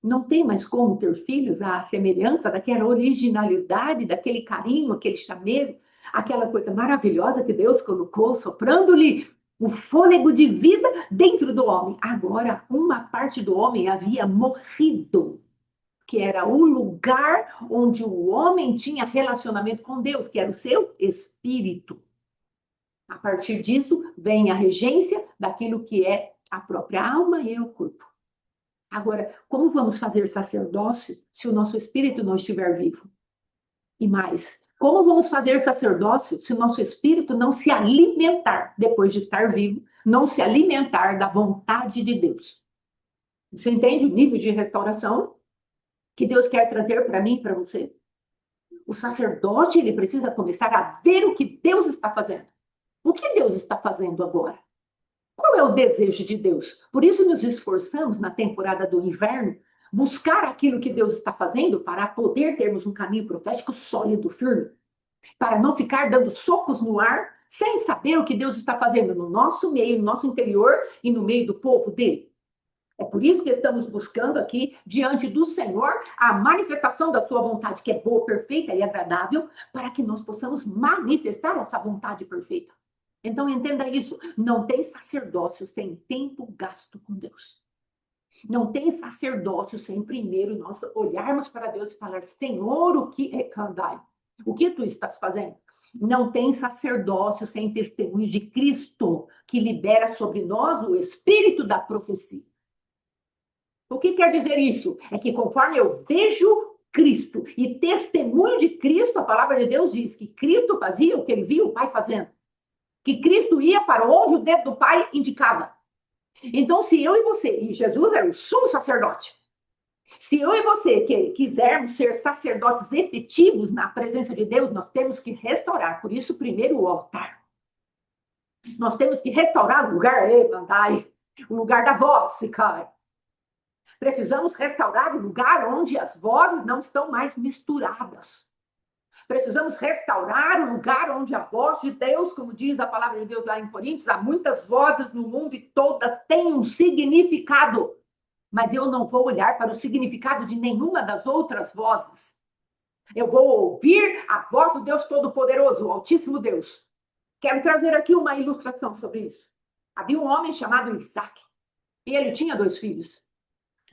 Não tem mais como ter filhos à semelhança daquela originalidade, daquele carinho, aquele chamego, aquela coisa maravilhosa que Deus colocou, soprando-lhe o fôlego de vida dentro do homem. Agora, uma parte do homem havia morrido, que era o lugar onde o homem tinha relacionamento com Deus, que era o seu espírito. A partir disso, vem a regência daquilo que é a própria alma e o corpo. Agora, como vamos fazer sacerdócio se o nosso espírito não estiver vivo? E mais, como vamos fazer sacerdócio se o nosso espírito não se alimentar, depois de estar vivo, não se alimentar da vontade de Deus? Você entende o nível de restauração que Deus quer trazer para mim e para você? O sacerdote, ele precisa começar a ver o que Deus está fazendo. O que Deus está fazendo agora? Qual é o desejo de Deus? Por isso nos esforçamos na temporada do inverno, buscar aquilo que Deus está fazendo para poder termos um caminho profético sólido, firme, para não ficar dando socos no ar sem saber o que Deus está fazendo no nosso meio, no nosso interior e no meio do povo dele. É por isso que estamos buscando aqui, diante do Senhor, a manifestação da sua vontade, que é boa, perfeita e agradável, para que nós possamos manifestar essa vontade perfeita. Então, entenda isso. Não tem sacerdócio sem tempo gasto com Deus. Não tem sacerdócio sem primeiro nós olharmos para Deus e falar, Senhor, o que é Kandai? O que tu estás fazendo? Não tem sacerdócio sem testemunho de Cristo, que libera sobre nós o espírito da profecia. O que quer dizer isso? É que conforme eu vejo Cristo e testemunho de Cristo, a palavra de Deus diz que Cristo fazia o que ele viu o Pai fazendo. Que Cristo ia para onde o dedo do Pai indicava. Então, se eu e você, e Jesus era o sumo sacerdote, se eu e você quisermos ser sacerdotes efetivos na presença de Deus, nós temos que restaurar. Por isso, primeiro o altar. Nós temos que restaurar o lugar, o lugar da voz, se cai. Precisamos restaurar o lugar onde as vozes não estão mais misturadas. Precisamos restaurar o lugar onde a voz de Deus, como diz a palavra de Deus lá em Coríntios, há muitas vozes no mundo e todas têm um significado. Mas eu não vou olhar para o significado de nenhuma das outras vozes. Eu vou ouvir a voz do Deus Todo-Poderoso, o Altíssimo Deus. Quero trazer aqui uma ilustração sobre isso. Havia um homem chamado Isaac, e ele tinha 2 filhos.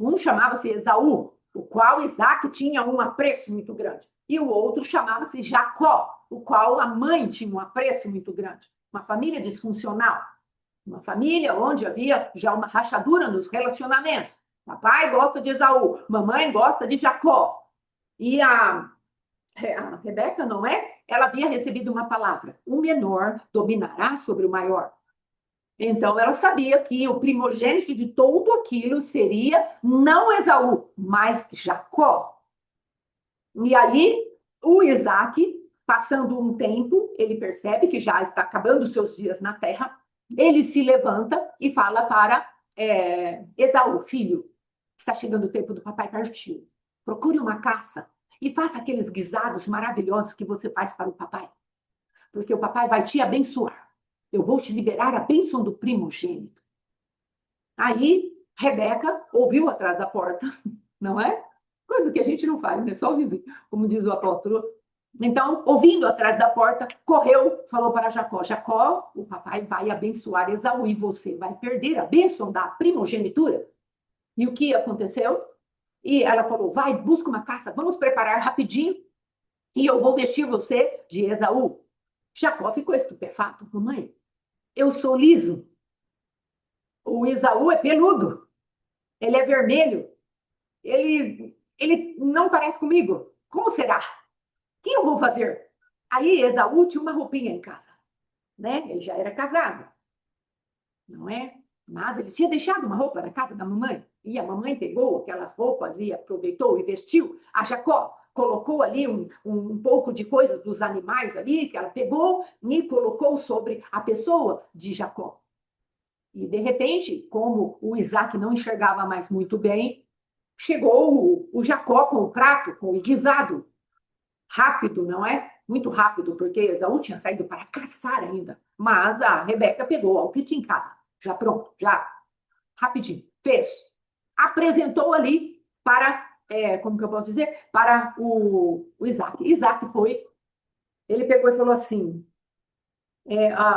Um chamava-se Esaú, o qual Isaac tinha um apreço muito grande. E o outro chamava-se Jacó, o qual a mãe tinha um apreço muito grande. Uma família disfuncional. Uma família onde havia já uma rachadura nos relacionamentos. Papai gosta de Esaú, mamãe gosta de Jacó. E a Rebeca, não é? Ela havia recebido uma palavra: o menor dominará sobre o maior. Então, ela sabia que o primogênito de tudo aquilo seria não Esaú, mas Jacó. E aí, o Isaac, passando um tempo, ele percebe que já está acabando os seus dias na terra, ele se levanta e fala para Esaú, filho, está chegando o tempo do papai partir. Procure uma caça e faça aqueles guisados maravilhosos que você faz para o papai, porque o papai vai te abençoar. Eu vou te liberar a bênção do primogênito. Aí, Rebeca ouviu atrás da porta, não é? Coisa que a gente não faz, né? Só o vizinho, como diz o apóstolo. Então, ouvindo atrás da porta, correu, falou para Jacó: Jacó, o papai vai abençoar Esaú e você vai perder a bênção da primogenitura. E o que aconteceu? E ela falou: vai, busca uma caça, vamos preparar rapidinho e eu vou vestir você de Esaú. Jacó ficou estupefato. Mamãe, eu sou liso. O Esaú é peludo. Ele é vermelho. Ele não parece comigo. Como será? O que eu vou fazer? Aí Esaú tinha uma roupinha em casa, né? Ele já era casado, não é? Mas ele tinha deixado uma roupa na casa da mamãe. E a mamãe pegou aquelas roupas e aproveitou e vestiu a Jacó. colocou ali um pouco de coisas dos animais ali, que ela pegou e colocou sobre a pessoa de Jacó. E, de repente, como o Isaac não enxergava mais muito bem, chegou o Jacó com o prato, com o guisado. Rápido, não é? Muito rápido, porque Esaú tinha saído para caçar ainda. Mas a Rebeca pegou o que tinha em casa. Já pronto, já rapidinho. Fez. Apresentou ali para, como que eu posso dizer? Para o Isaac. Isaac foi, ele pegou e falou assim,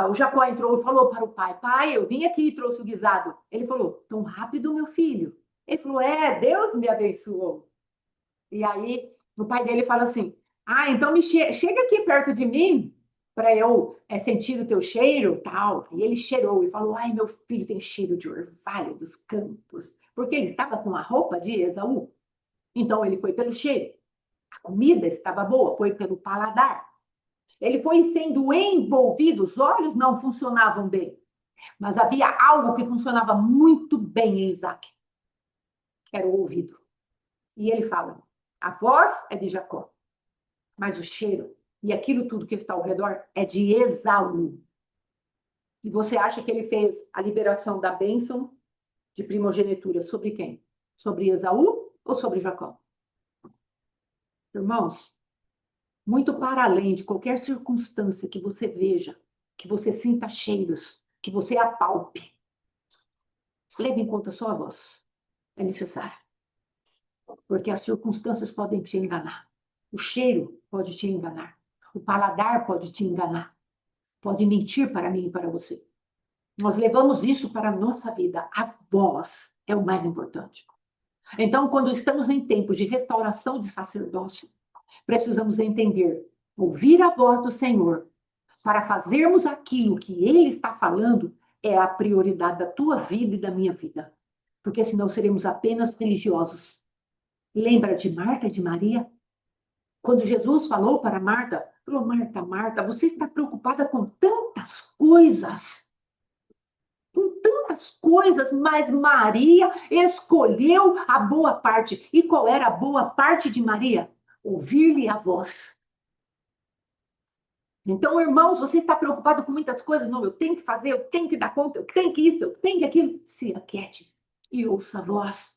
o Jacó entrou e falou para o pai, pai, eu vim aqui e trouxe o guisado. Ele falou, tão rápido, meu filho? Ele falou, Deus me abençoou. E aí o pai dele fala assim, então chega aqui perto de mim para eu sentir o teu cheiro, tal. E ele cheirou e falou, ai, meu filho tem cheiro de orvalho dos campos. Porque ele estava com a roupa de Esaú. Então ele foi pelo cheiro. A comida estava boa, foi pelo paladar. Ele foi sendo envolvido, os olhos não funcionavam bem, mas havia algo que funcionava muito bem em Isaac, era o ouvido. E ele fala, a voz é de Jacó, mas o cheiro e aquilo tudo que está ao redor é de Esaú. E você acha que ele fez a liberação da bênção de primogenitura sobre quem? Sobre Esaú ou sobre Jacó? Irmãos, muito para além de qualquer circunstância que você veja, que você sinta cheiros, que você apalpe, leve em conta só a voz. É necessário. Porque as circunstâncias podem te enganar. O cheiro pode te enganar. O paladar pode te enganar. Pode mentir para mim e para você. Nós levamos isso para a nossa vida. A voz é o mais importante. Então, quando estamos em tempos de restauração de sacerdócio, precisamos entender, ouvir a voz do Senhor, para fazermos aquilo que Ele está falando, é a prioridade da tua vida e da minha vida. Porque senão seremos apenas religiosos. Lembra de Marta e de Maria? Quando Jesus falou para Marta, falou, Marta, Marta, você está preocupada com tantas coisas. Com tantas coisas, mas Maria escolheu a boa parte. E qual era a boa parte de Maria? Ouvir-lhe a voz. Então, irmãos, você está preocupado com muitas coisas? Não, eu tenho que fazer, eu tenho que dar conta, eu tenho que isso, eu tenho que aquilo. Se aquiete e ouça a voz.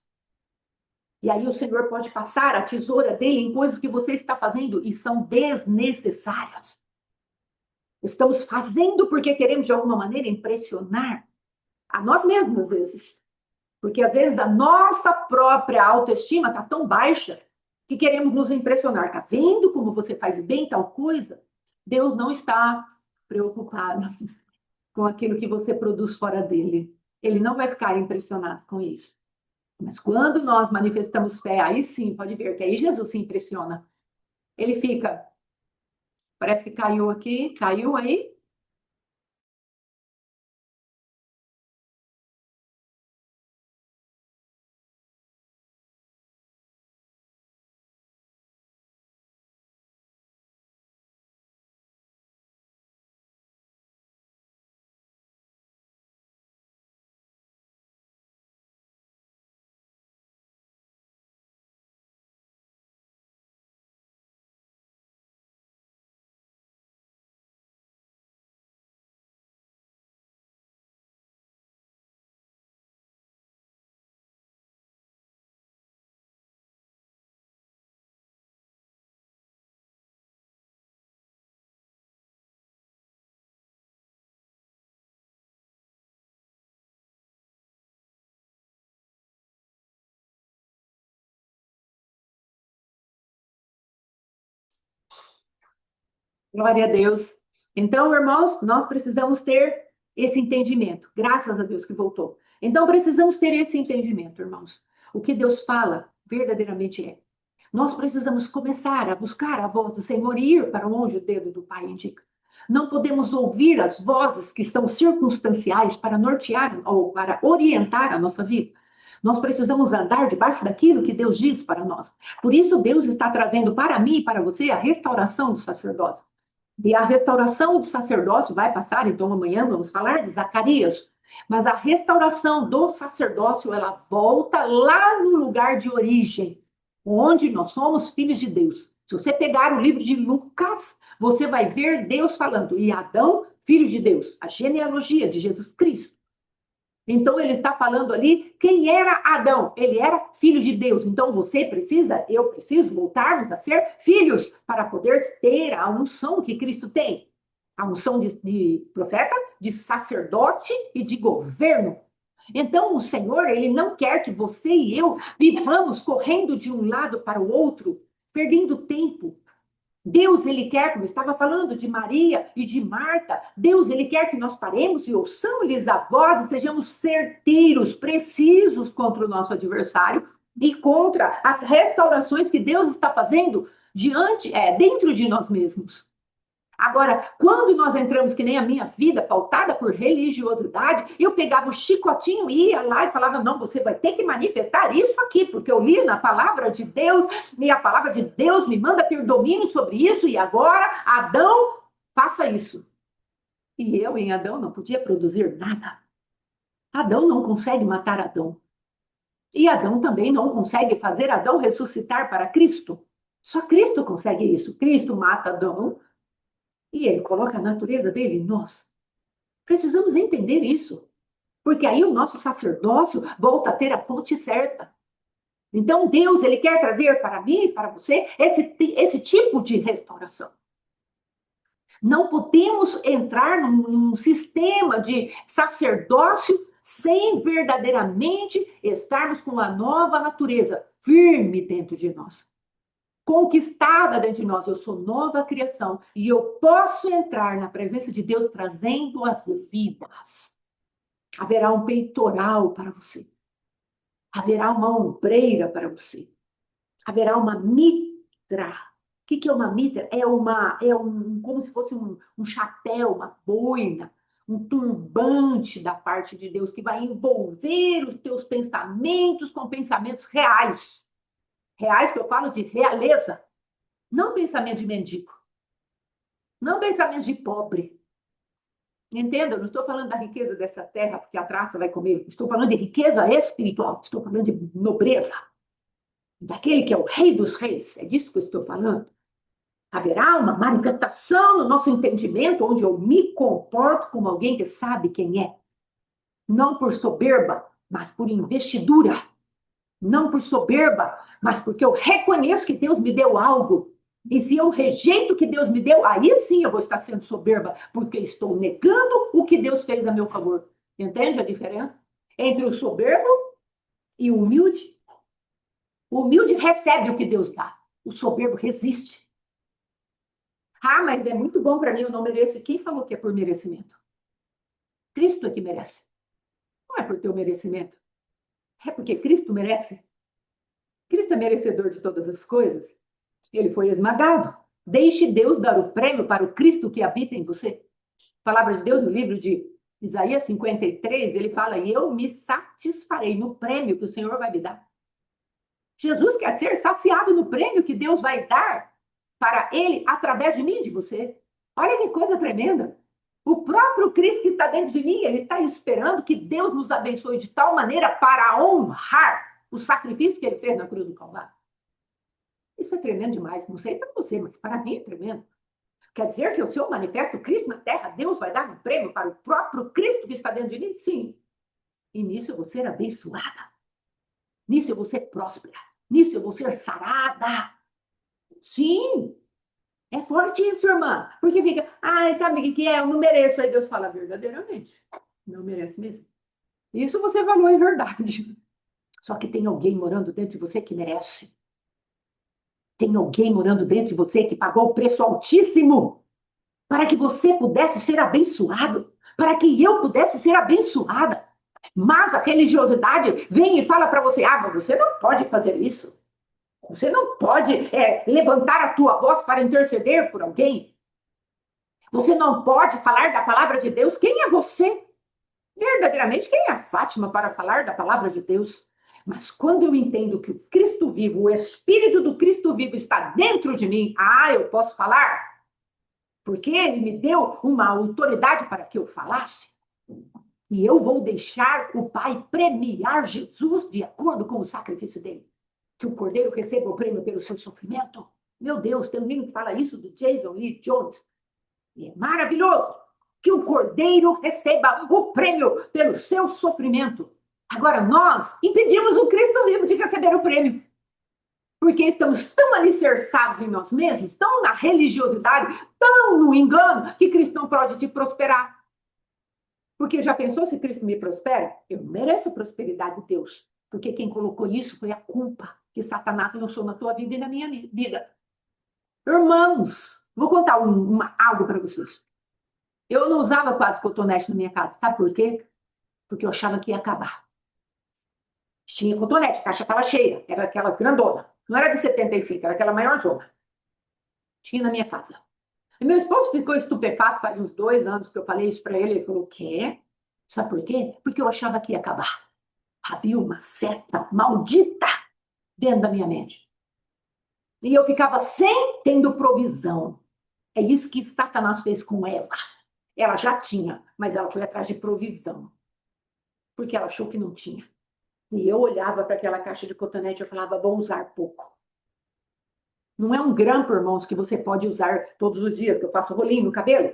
E aí o Senhor pode passar a tesoura dele em coisas que você está fazendo e são desnecessárias. Estamos fazendo porque queremos, de alguma maneira, impressionar a nós mesmos, às vezes. Porque, às vezes, a nossa própria autoestima está tão baixa que queremos nos impressionar. Está vendo como você faz bem tal coisa? Deus não está preocupado com aquilo que você produz fora dele. Ele não vai ficar impressionado com isso. Mas quando nós manifestamos fé, aí sim, pode ver que aí Jesus se impressiona. Ele fica, parece que caiu aqui, caiu aí. Glória a Deus. Então, irmãos, nós precisamos ter esse entendimento. Graças a Deus que voltou. Então, precisamos ter esse entendimento, irmãos. O que Deus fala verdadeiramente é. Nós precisamos começar a buscar a voz do Senhor e ir para onde o dedo do Pai indica. Não podemos ouvir as vozes que são circunstanciais para nortear ou para orientar a nossa vida. Nós precisamos andar debaixo daquilo que Deus diz para nós. Por isso, Deus está trazendo para mim e para você a restauração do sacerdócio. E a restauração do sacerdócio vai passar, então amanhã vamos falar de Zacarias. Mas a restauração do sacerdócio, ela volta lá no lugar de origem, onde nós somos filhos de Deus. Se você pegar o livro de Lucas, você vai ver Deus falando, e Adão, filho de Deus, a genealogia de Jesus Cristo. Então, ele está falando ali quem era Adão. Ele era filho de Deus. Então, você precisa, eu preciso voltarmos a ser filhos para poder ter a unção que Cristo tem. A unção de profeta, de sacerdote e de governo. Então, o Senhor, ele não quer que você e eu vivamos correndo de um lado para o outro, perdendo tempo. Deus, ele quer, como eu estava falando de Maria e de Marta, Deus, ele quer que nós paremos e ouçamos-lhes a voz e sejamos certeiros, precisos contra o nosso adversário e contra as restaurações que Deus está fazendo dentro de nós mesmos. Agora, quando nós entramos, que nem a minha vida, pautada por religiosidade, eu pegava o chicotinho e ia lá e falava, não, você vai ter que manifestar isso aqui, porque eu li na palavra de Deus, e a palavra de Deus me manda ter domínio sobre isso, e agora, Adão, faça isso. E eu, em Adão, não podia produzir nada. Adão não consegue matar Adão. E Adão também não consegue fazer Adão ressuscitar para Cristo. Só Cristo consegue isso. Cristo mata Adão, e ele coloca a natureza dele em nós. Precisamos entender isso, porque aí o nosso sacerdócio volta a ter a fonte certa. Então, Deus, ele quer trazer para mim e para você esse tipo de restauração. Não podemos entrar num sistema de sacerdócio sem verdadeiramente estarmos com a nova natureza firme dentro de nós. Conquistada dentro de nós. Eu sou nova criação e eu posso entrar na presença de Deus trazendo as vidas. Haverá um peitoral para você. Haverá uma ombreira para você. Haverá uma mitra. O que é uma mitra? Como se fosse um chapéu, uma boina, um turbante da parte de Deus que vai envolver os teus pensamentos com pensamentos reais. Reais que eu falo de realeza. Não pensamento de mendigo. Não pensamento de pobre. Entenda, eu não estou falando da riqueza dessa terra, porque a traça vai comer. Estou falando de riqueza espiritual. Estou falando de nobreza. Daquele que é o rei dos reis. É disso que eu estou falando. Haverá uma manifestação no nosso entendimento, onde eu me comporto como alguém que sabe quem é. Não por soberba, mas por investidura. Não por soberba, mas porque eu reconheço que Deus me deu algo. E se eu rejeito o que Deus me deu, aí sim eu vou estar sendo soberba, porque estou negando o que Deus fez a meu favor. Entende a diferença? Entre o soberbo e o humilde. O humilde recebe o que Deus dá. O soberbo resiste. Ah, mas é muito bom para mim, eu não mereço. Quem falou que é por merecimento? Cristo é que merece. Não é por teu merecimento. É porque Cristo merece. Cristo é merecedor de todas as coisas. Ele foi esmagado. Deixe Deus dar o prêmio para o Cristo que habita em você. A palavra de Deus, no livro de Isaías 53, ele fala, e eu me satisfarei no prêmio que o Senhor vai me dar. Jesus quer ser saciado no prêmio que Deus vai dar para ele através de mim e de você. Olha que coisa tremenda. O próprio Cristo que está dentro de mim, ele está esperando que Deus nos abençoe de tal maneira para honrar o sacrifício que ele fez na cruz do Calvário. Isso é tremendo demais. Não sei para você, mas para mim é tremendo. Quer dizer que se eu manifesto Cristo na terra, Deus vai dar um prêmio para o próprio Cristo que está dentro de mim? Sim. E nisso eu vou ser abençoada. Nisso eu vou ser próspera. Nisso eu vou ser sarada. Sim. É forte isso, irmã. Porque fica, sabe o que é? Eu não mereço. Aí Deus fala verdadeiramente. Não merece mesmo. Isso você falou em verdade. Só que tem alguém morando dentro de você que merece. Tem alguém morando dentro de você que pagou o preço altíssimo para que você pudesse ser abençoado, para que eu pudesse ser abençoada. Mas a religiosidade vem e fala para você, mas você não pode fazer isso. Você não pode levantar a tua voz para interceder por alguém. Você não pode falar da palavra de Deus. Quem é você? Verdadeiramente, quem é a Fátima para falar da palavra de Deus? Mas quando eu entendo que o Cristo vivo, o Espírito do Cristo vivo está dentro de mim, eu posso falar? Porque ele me deu uma autoridade para que eu falasse. E eu vou deixar o Pai premiar Jesus de acordo com o sacrifício dele. Que o Cordeiro receba o prêmio pelo seu sofrimento. Meu Deus, tem um livro que fala isso do Jason Lee Jones. E é maravilhoso que o cordeiro receba o prêmio pelo seu sofrimento. Agora, nós impedimos o Cristo vivo de receber o prêmio. Porque estamos tão alicerçados em nós mesmos, tão na religiosidade, tão no engano, que Cristo não pode te prosperar. Porque já pensou se Cristo me prospera? Eu não mereço a prosperidade de Deus. Porque quem colocou isso foi a culpa que Satanás lançou na tua vida e na minha vida. Irmãos, vou contar algo para vocês. Eu não usava quase cotonete na minha casa. Sabe por quê? Porque eu achava que ia acabar. Tinha cotonete, a caixa estava cheia. Era aquela grandona. Não era de 75, era aquela maior zona. Tinha na minha casa. E meu esposo ficou estupefato faz uns 2 anos que eu falei isso para ele. Ele falou, o quê? Sabe por quê? Porque eu achava que ia acabar. Havia uma seta maldita dentro da minha mente. E eu ficava sem tendo provisão. É isso que Satanás fez com Eva. Ela já tinha, mas ela foi atrás de provisão. Porque ela achou que não tinha. E eu olhava para aquela caixa de cotonete e eu falava, vou usar pouco. Não é um grampo, irmãos, que você pode usar todos os dias, que eu faço rolinho no cabelo.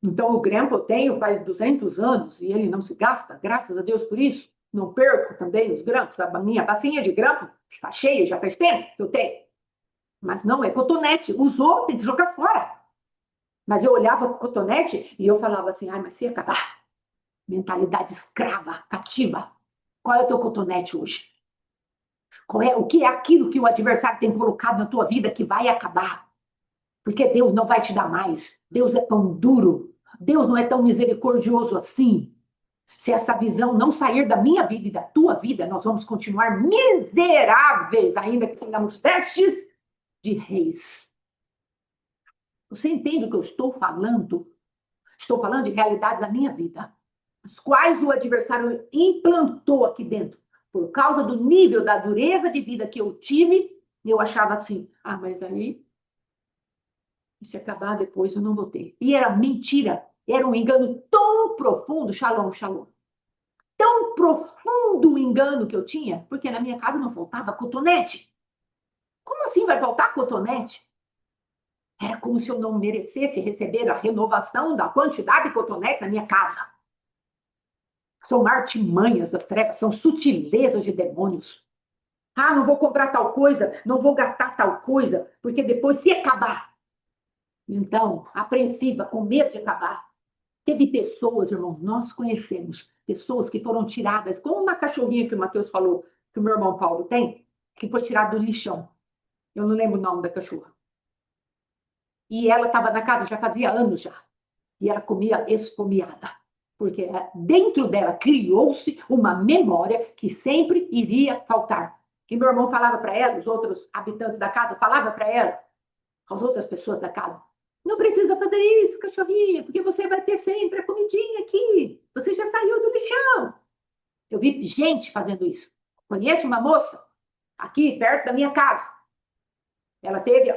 Então, o grampo eu tenho faz 200 anos e ele não se gasta, graças a Deus por isso. Não perco também os grampos. A minha bacinha de grampo está cheia, já faz tempo que eu tenho. Mas não, é cotonete. Usou, tem que jogar fora. Mas eu olhava para o cotonete e eu falava assim, ai, mas se acabar. Mentalidade escrava, cativa. Qual é o teu cotonete hoje? O que é aquilo que o adversário tem colocado na tua vida que vai acabar? Porque Deus não vai te dar mais. Deus é tão duro. Deus não é tão misericordioso assim. Se essa visão não sair da minha vida e da tua vida, nós vamos continuar miseráveis, ainda que tenhamos vestes de reis. Você entende o que eu estou falando? Estou falando de realidades da minha vida, as quais o adversário implantou aqui dentro. Por causa do nível da dureza de vida que eu tive, eu achava assim, ah, mas aí, se acabar depois eu não vou ter. E era mentira, era um engano tão profundo, shalom, shalom. Tão profundo o engano que eu tinha, porque na minha casa não faltava cotonete. Como assim vai faltar cotonete? Era como se eu não merecesse receber a renovação da quantidade de cotonete na minha casa. São artimanhas das trevas, são sutilezas de demônios. Ah, não vou comprar tal coisa, não vou gastar tal coisa, porque depois se acabar. Então, apreensiva, com medo de acabar. Teve pessoas, irmãos, nós conhecemos, pessoas que foram tiradas, como uma cachorrinha que o Matheus falou, que o meu irmão Paulo tem, que foi tirada do lixão. Eu não lembro o nome da cachorra. E ela estava na casa já fazia anos já. E ela comia esfomeada. Porque dentro dela criou-se uma memória que sempre iria faltar. E meu irmão falava para ela, os outros habitantes da casa, falava para ela, as outras pessoas da casa, não precisa fazer isso, cachorrinha, porque você vai ter sempre a comidinha aqui. Você já saiu do lixão. Eu vi gente fazendo isso. Conheço uma moça aqui perto da minha casa. Ela teve,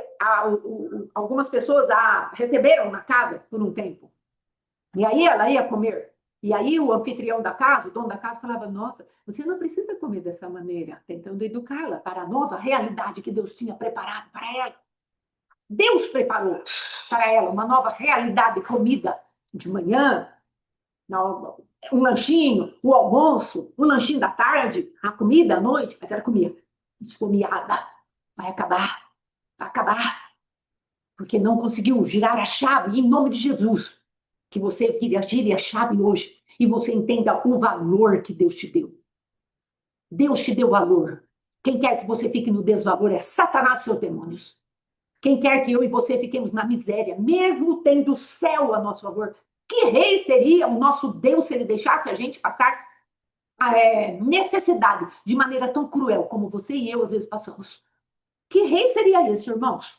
algumas pessoas a receberam na casa por um tempo. E aí ela ia comer. E aí o anfitrião da casa, o dono da casa, falava, nossa, você não precisa comer dessa maneira, tentando educá-la para a nova realidade que Deus tinha preparado para ela. Deus preparou para ela uma nova realidade de comida de manhã, um lanchinho, o almoço, um lanchinho da tarde, a comida à noite, mas ela comia esfomeada. Vai acabar, porque não conseguiu girar a chave em nome de Jesus. Que você gire a chave hoje e você entenda o valor que Deus te deu. Deus te deu valor. Quem quer que você fique no desvalor é Satanás e seus demônios. Quem quer que eu e você fiquemos na miséria, mesmo tendo o céu a nosso favor, que rei seria o nosso Deus se ele deixasse a gente passar necessidade de maneira tão cruel como você e eu às vezes passamos? Que rei seria esse, irmãos?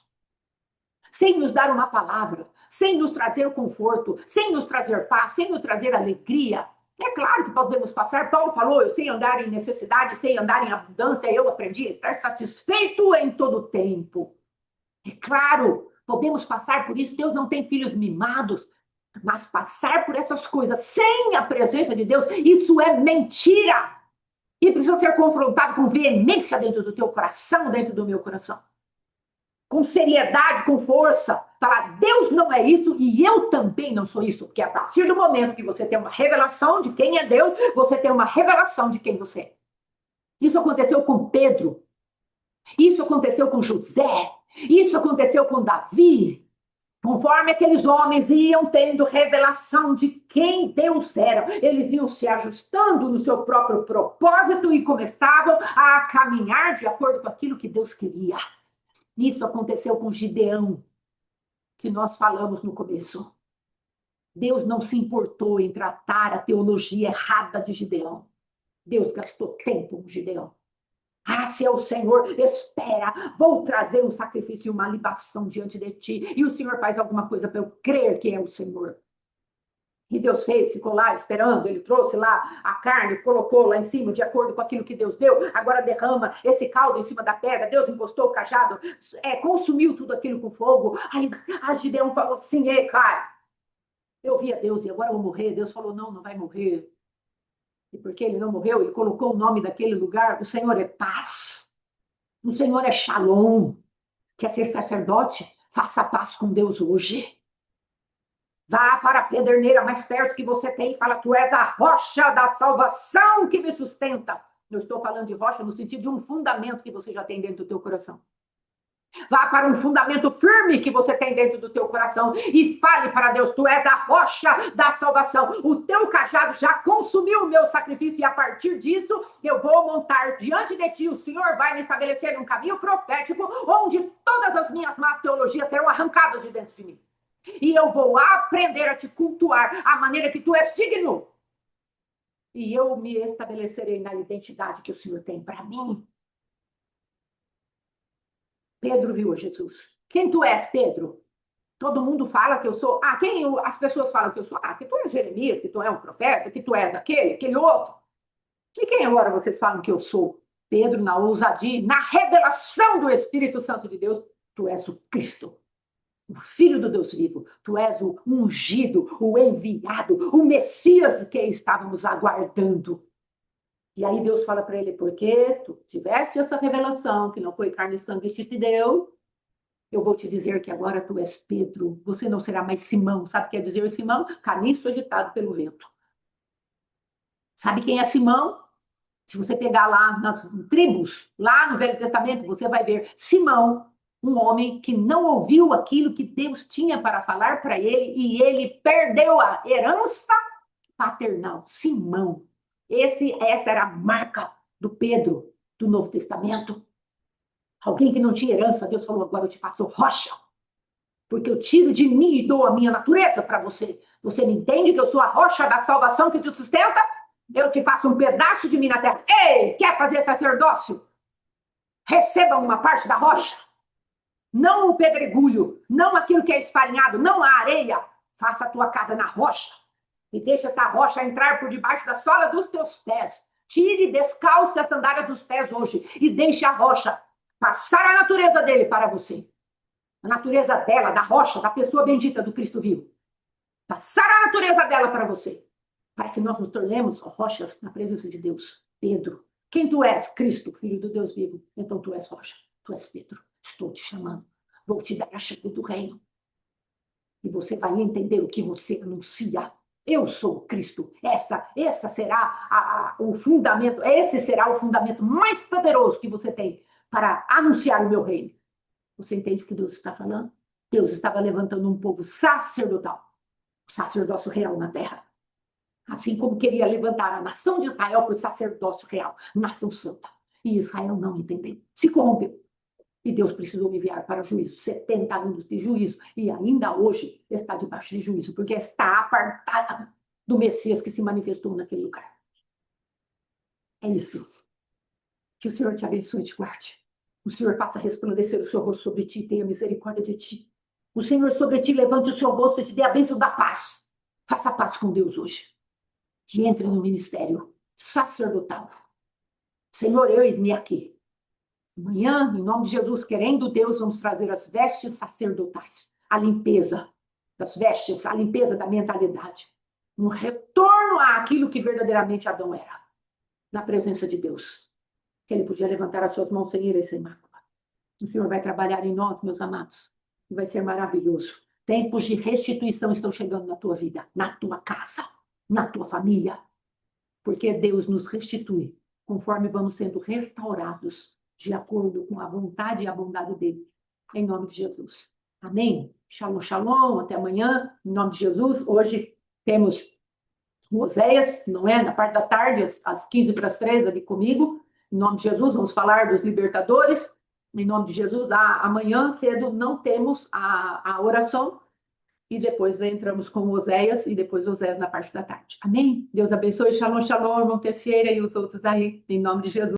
Sem nos dar uma palavra, sem nos trazer conforto, sem nos trazer paz, sem nos trazer alegria. É claro que podemos passar. Paulo falou, eu sei andar em necessidade, sei andar em abundância, eu aprendi a estar satisfeito em todo o tempo. É claro, podemos passar por isso. Deus não tem filhos mimados, mas passar por essas coisas sem a presença de Deus, isso é mentira. E precisa ser confrontado com veemência dentro do teu coração, dentro do meu coração. com seriedade, com força, falar, Deus não é isso e eu também não sou isso, porque a partir do momento que você tem uma revelação de quem é Deus, você tem uma revelação de quem você é. Isso aconteceu com Pedro, isso aconteceu com José, isso aconteceu com Davi. Conforme aqueles homens iam tendo revelação de quem Deus era, eles iam se ajustando no seu próprio propósito e começavam a caminhar de acordo com aquilo que Deus queria. Isso aconteceu com Gideão, que nós falamos no começo. Deus não se importou em tratar a teologia errada de Gideão. Deus gastou tempo com Gideão. Ah, se é o Senhor, espera, vou trazer um sacrifício e uma libação diante de ti. E o Senhor faz alguma coisa para eu crer que é o Senhor. E Deus fez, ficou lá esperando, ele trouxe lá a carne, colocou lá em cima, de acordo com aquilo que Deus deu, agora derrama esse caldo em cima da pedra, Deus encostou o cajado, consumiu tudo aquilo com fogo. Aí a Gideão falou assim, ei, cara, eu vi a Deus e agora eu vou morrer. Deus falou, não, não vai morrer. E porque ele não morreu, ele colocou o nome daquele lugar, o Senhor é paz, o Senhor é Shalom. Quer ser sacerdote? Faça paz com Deus hoje. Vá para a pederneira mais perto que você tem e fala, tu és a rocha da salvação que me sustenta. Eu estou falando de rocha no sentido de um fundamento que você já tem dentro do teu coração. Vá para um fundamento firme que você tem dentro do teu coração e fale para Deus, tu és a rocha da salvação. O teu cajado já consumiu o meu sacrifício e a partir disso eu vou montar diante de ti. O Senhor vai me estabelecer um caminho profético onde todas as minhas más teologias serão arrancadas de dentro de mim. E eu vou aprender a te cultuar a maneira que tu és digno. E eu me estabelecerei na identidade que o Senhor tem para mim. Pedro viu a Jesus. Quem tu és, Pedro? Todo mundo fala que eu sou... quem as pessoas falam que eu sou? Que tu és Jeremias, que tu és um profeta, que tu és aquele outro. E quem agora vocês falam que eu sou? Pedro, na ousadia, na revelação do Espírito Santo de Deus, tu és o Cristo, o Filho do Deus vivo. Tu és o ungido, o enviado, o Messias que estávamos aguardando. E aí Deus fala para ele, porque tu tiveste essa revelação, que não foi carne e sangue que te deu, eu vou te dizer que agora tu és Pedro, você não será mais Simão. Sabe o que quer dizer Simão? Caniço agitado pelo vento. Sabe quem é Simão? Se você pegar lá nas tribos, lá no Velho Testamento, você vai ver Simão, um homem que não ouviu aquilo que Deus tinha para falar para ele e ele perdeu a herança paternal. Simão. Essa era a marca do Pedro do Novo Testamento. Alguém que não tinha herança, Deus falou, agora eu te faço rocha, porque eu tiro de mim e dou a minha natureza para você. Você me entende que eu sou a rocha da salvação que te sustenta? Eu te faço um pedaço de mim na terra. Ei, quer fazer sacerdócio? Receba uma parte da rocha. Não o pedregulho, não aquilo que é esfarinhado, não a areia. Faça a tua casa na rocha. E deixa essa rocha entrar por debaixo da sola dos teus pés. Tire e descalce a sandália dos pés hoje. E deixe a rocha passar a natureza dele para você. A natureza dela, da rocha, da pessoa bendita do Cristo vivo. Passar a natureza dela para você. Para que nós nos tornemos rochas na presença de Deus. Pedro, quem tu és? Cristo, Filho do Deus vivo. Então tu és rocha. Tu és Pedro. Estou te chamando. Vou te dar a chave do reino. E você vai entender o que você anuncia. Eu sou Cristo. Essa será o fundamento. Esse será o fundamento mais poderoso que você tem para anunciar o meu reino. Você entende o que Deus está falando? Deus estava levantando um povo sacerdotal. O sacerdócio real na terra. Assim como queria levantar a nação de Israel para o sacerdócio real, nação santa. E Israel não entendeu. Se corrompeu. E Deus precisou me enviar para juízo, 70 anos de juízo, e ainda hoje está debaixo de juízo, porque está apartada do Messias que se manifestou naquele lugar. É isso. Que o Senhor te abençoe e te guarde. O Senhor faça resplandecer o seu rosto sobre ti e tenha misericórdia de ti. O Senhor sobre ti levante o seu rosto e te dê a bênção da paz. Faça paz com Deus hoje. E entre no ministério sacerdotal. Senhor, eis-me aqui. Amanhã, em nome de Jesus, querendo Deus, vamos trazer as vestes sacerdotais, a limpeza das vestes, a limpeza da mentalidade, um retorno àquilo que verdadeiramente Adão era, na presença de Deus. Que ele podia levantar as suas mãos sem ira e sem mácula. O Senhor vai trabalhar em nós, meus amados. E vai ser maravilhoso. Tempos de restituição estão chegando na tua vida, na tua casa, na tua família. Porque Deus nos restitui conforme vamos sendo restaurados de acordo com a vontade e a bondade dele. Em nome de Jesus. Amém? Shalom, shalom. Até amanhã. Em nome de Jesus. Hoje temos Oséias, não é? Na parte da tarde, às 15 para as 3, ali comigo. Em nome de Jesus, vamos falar dos libertadores. Em nome de Jesus, amanhã cedo não temos a oração. E depois entramos com Oséias e depois Oséias na parte da tarde. Amém? Deus abençoe. Shalom, shalom, irmão Teixeira e os outros aí. Em nome de Jesus.